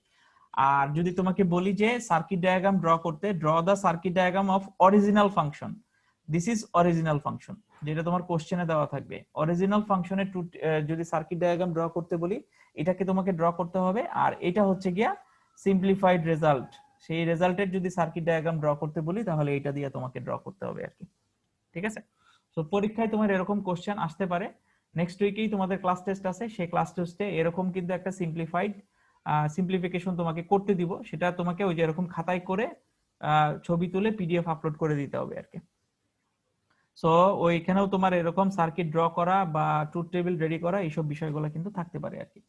আর যদি তোমাকে বলি যে সার্কিট ডায়াগ্রাম ড্র করতে, draw the circuit diagram of original function, this is original function, যেটা তোমার কোশ্চেনে দেওয়া থাকবে। অরিজিনাল ফাংশনের যদি সার্কিট ডায়াগ্রাম ড্র করতে বলি, এটাকে তোমাকে ড্র করতে হবে। আর এটা হচ্ছে গিয়া সিম্পলিফাইড রেজাল্ট, সেই রেজাল্টের যদি সার্কিট ডায়াগ্রাম ড্র করতে বলি তাহলে এটা দিয়ে তোমাকে ড্র করতে হবে আর কি। ঠিক আছে, তো পরীক্ষায় তোমার এরকম কোশ্চেন আসতে পারে। নেক্সট উইকেই তোমাদের ক্লাস টেস্ট আছে, সেই ক্লাস টেস্টে এরকম কিন্তু একটা সিম্পলিফিকেশন তোমাকে করতে দিব, সেটা তোমাকে ওই যে এরকম খাতায় করে ছবি তুলে পিডিএফ আপলোড করে দিতে হবে আর কি। সো ওইখানেও তোমার এরকম সার্কিট ড্র করা বা ট্রুথ টেবিল রেডি করা এইসব বিষয়গুলো কিন্তু থাকতে পারে আর কি।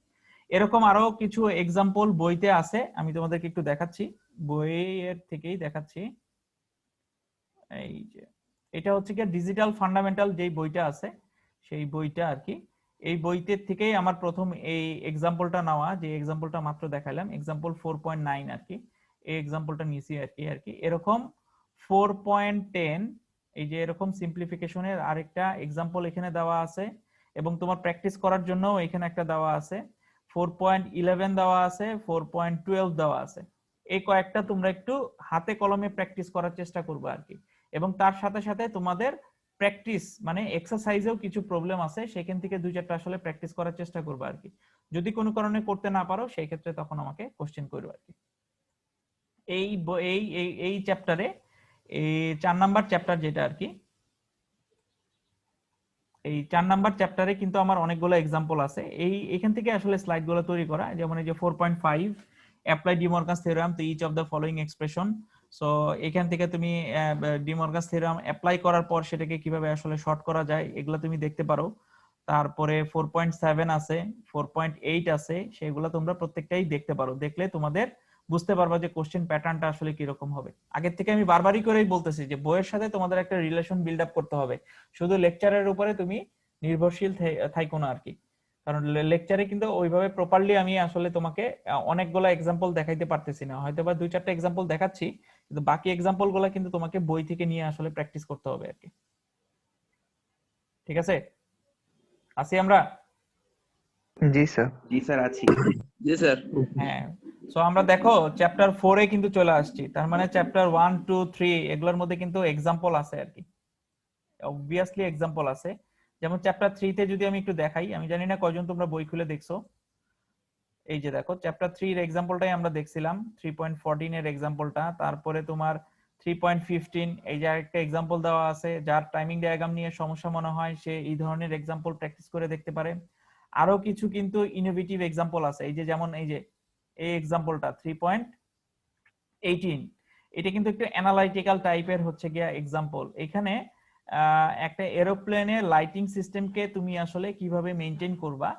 এরকম আরো কিছু এক্সাম্পল বইতে আছে, আমি তোমাদেরকে একটু দেখাচ্ছি, বইয়ের থেকেই দেখাচ্ছি। এই যে এটা হচ্ছে কি ডিজিটাল ফান্ডামেন্টাল যেই বইটা আছে সেই বইটা আর কি। এই বইতে থেকেই আমার প্রথম এই এক্সাম্পলটা নেওয়া, যে এক্সাম্পলটা মাত্র দেখালাম, এক্সাম্পল 4.9 আর কি। এই এক্সাম্পলটা নিয়েছি আর কি। এরকম 4.10 এই যে এরকম সিম্পলিফিকেশনের আরেকটা এক্সাম্পল এখানে দেওয়া আছে, এবং তোমার প্র্যাকটিস করার জন্য এখানে একটা দেওয়া আছে, 4.11 দেওয়া আছে, 4.12 দেওয়া আছে। এই কয়েকটা তোমরা একটু হাতে কলমে প্র্যাকটিস করার চেষ্টা করবে আর কি। এবং তার সাথে সাথে তোমাদের প্র্যাকটিস মানে এক্সারসাইজেও কিছু প্রবলেম আছে, সেখান থেকে 2-4টা আসলে প্র্যাকটিস করার চেষ্টা করবে আর কি। যদি কোনো কারণে করতে না পারো সেই ক্ষেত্রে তখন আমাকে কোশ্চেন করবে আর কি। এই এই এই চ্যাপ্টারে এই 4 নাম্বার চ্যাপ্টার যেটা আর কি, এই 4 নাম্বার চ্যাপ্টারে কিন্তু আমার অনেকগুলো এক্সাম্পল আছে। এখান থেকে আসলে স্লাইড গুলো তৈরি করা, যেমন এই যে 4.5 apply de Morgan's theorem to each of the following expression. So এখান থেকে তুমি ডি মর্গানস থিওরাম অ্যাপ্লাই করার পর সেটাকে কিভাবে আসলে শর্ট করা যায় এগুলো তুমি দেখতে পারো। তারপরে 4.7 আছে, 4.8 আছে, সেগুলো তোমরা প্রত্যেকটাই দেখতে পারো। দেখলে তোমাদের বুঝতে পারবা যে কোশ্চেন প্যাটার্নটা আসলে কি রকম হবে। আগের থেকে আমি বারবারই করেই বলতেছি যে বইয়ের সাথে তোমাদের একটা রিলেশন বিল্ড আপ করতে হবে, শুধু লেকচারের উপরে তুমি নির্ভরশীল থাইকো না আর কি। কারণ লেকচারে কিন্তু ওইভাবে প্রপারলি আমি আসলে তোমাকে অনেকগুলো এক্সাম্পল দেখাইতে পারতেছি না, হয়তো বা 2-4টা এক্সাম্পল দেখাচ্ছি, কিন্তু বাকি এক্সাম্পল গুলা কিন্তু তোমাকে বই থেকে নিয়ে আসলে প্র্যাকটিস করতে হবে আর কি। ঠিক আছে, আছি আমরা? জি স্যার। জি স্যার আছি। জি স্যার। হ্যাঁ, সো আমরা দেখো চ্যাপ্টার 4 এ কিন্তু চলে আসছি, তার মানে চ্যাপ্টার 1, 2, 3 এগুলোর মধ্যে কিন্তু এক্সাম্পল আছে আর কি, অবভিয়াসলি এক্সাম্পল আছে। যেমন চ্যাপ্টার 3 তে যদি আমি একটু দেখাই, আমি জানি না কয়জন তোমরা বই খুলে দেখছো। এই যে দেখো চ্যাপ্টার 3 এর এক্সাম্পলটাই আমরা দেখছিলাম, 3.14 এর এক্সাম্পলটা। তারপরে তোমার 3.15 এই যে একটা এক্সাম্পল দেওয়া আছে, যার টাইমিং ডায়াগ্রাম নিয়ে সমস্যা মনে হয় সে এই ধরনের এক্সাম্পল প্র্যাকটিস করে দেখতে পারে। আরো কিছু কিন্তু ইনোভেটিভ এক্সাম্পল আছে, এই যে যেমন এই যে এই এক্সাম্পলটা 3.18, এটা কিন্তু একটু অ্যানালাইটিক্যাল টাইপের হচ্ছে গিয়া এক্সাম্পল। এখানে একটা এরোপ্লেনের লাইটিং সিস্টেমকে তুমি আসলে কিভাবে মেইনটেইন করবা,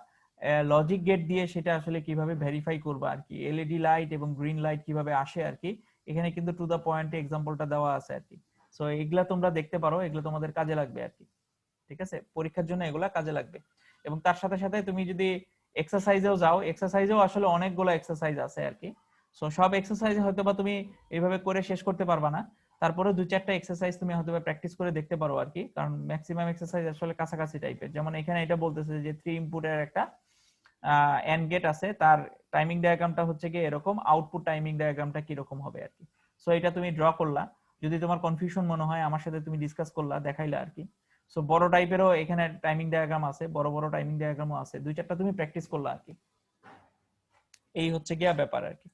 লজিক গেট দিয়ে সেটা আসলে কিভাবে ভেরিফাই করবা আর কি, এলইডি লাইট এবং গ্রিন লাইট কিভাবে আসে আর কি, এখানে কিন্তু টু দা পয়েন্টে এক্সাম্পলটা দেওয়া আছে আর কি। সো এগুলা তোমরা দেখতে পারো, এগুলো তোমাদের কাজে লাগবে আর কি। ঠিক আছে, পরীক্ষার জন্য এগুলা কাজে লাগবে। এবং তার সাথে সাথে তুমি যদি এক্সারসাইজেও যাও, এক্সারসাইজেও আসলে অনেকগুলো এক্সারসাইজ আছে আর কি। সো সব এক্সারসাইজ হয়তো বা তুমি এইভাবে করে শেষ করতে পারবা না, তারপরে 2-4টা এক্সারসাইজ তুমি হয়তো প্র্যাকটিস করে দেখতে পারো আর কি, কারণ ম্যাক্সিমাম এক্সারসাইজ আসলে কাছাকাছি টাইপের। যেমন এখানে এটা বলতেছে যে 3 ইনপুটের একটা এন্ড গেট আছে, তার টাইমিং ডায়াগ্রামটা হচ্ছে কি এরকম, আউটপুট টাইমিং ডায়াগ্রামটা কি রকম হবে আর কি। সো এটা তুমি ড্র করলা, যদি তোমার কনফিউশন মনে হয় আমার সাথে তুমি ডিসকাস করলা, দেখাইলা আর কি। সো বড় টাইপেরও এখানে টাইমিং ডায়াগ্রাম আছে, বড় বড় টাইমিং ডায়াগ্রামও আছে, 2-4টা তুমি প্র্যাকটিস করলা আর কি। এই হচ্ছে গিয়া ব্যাপার আর কি।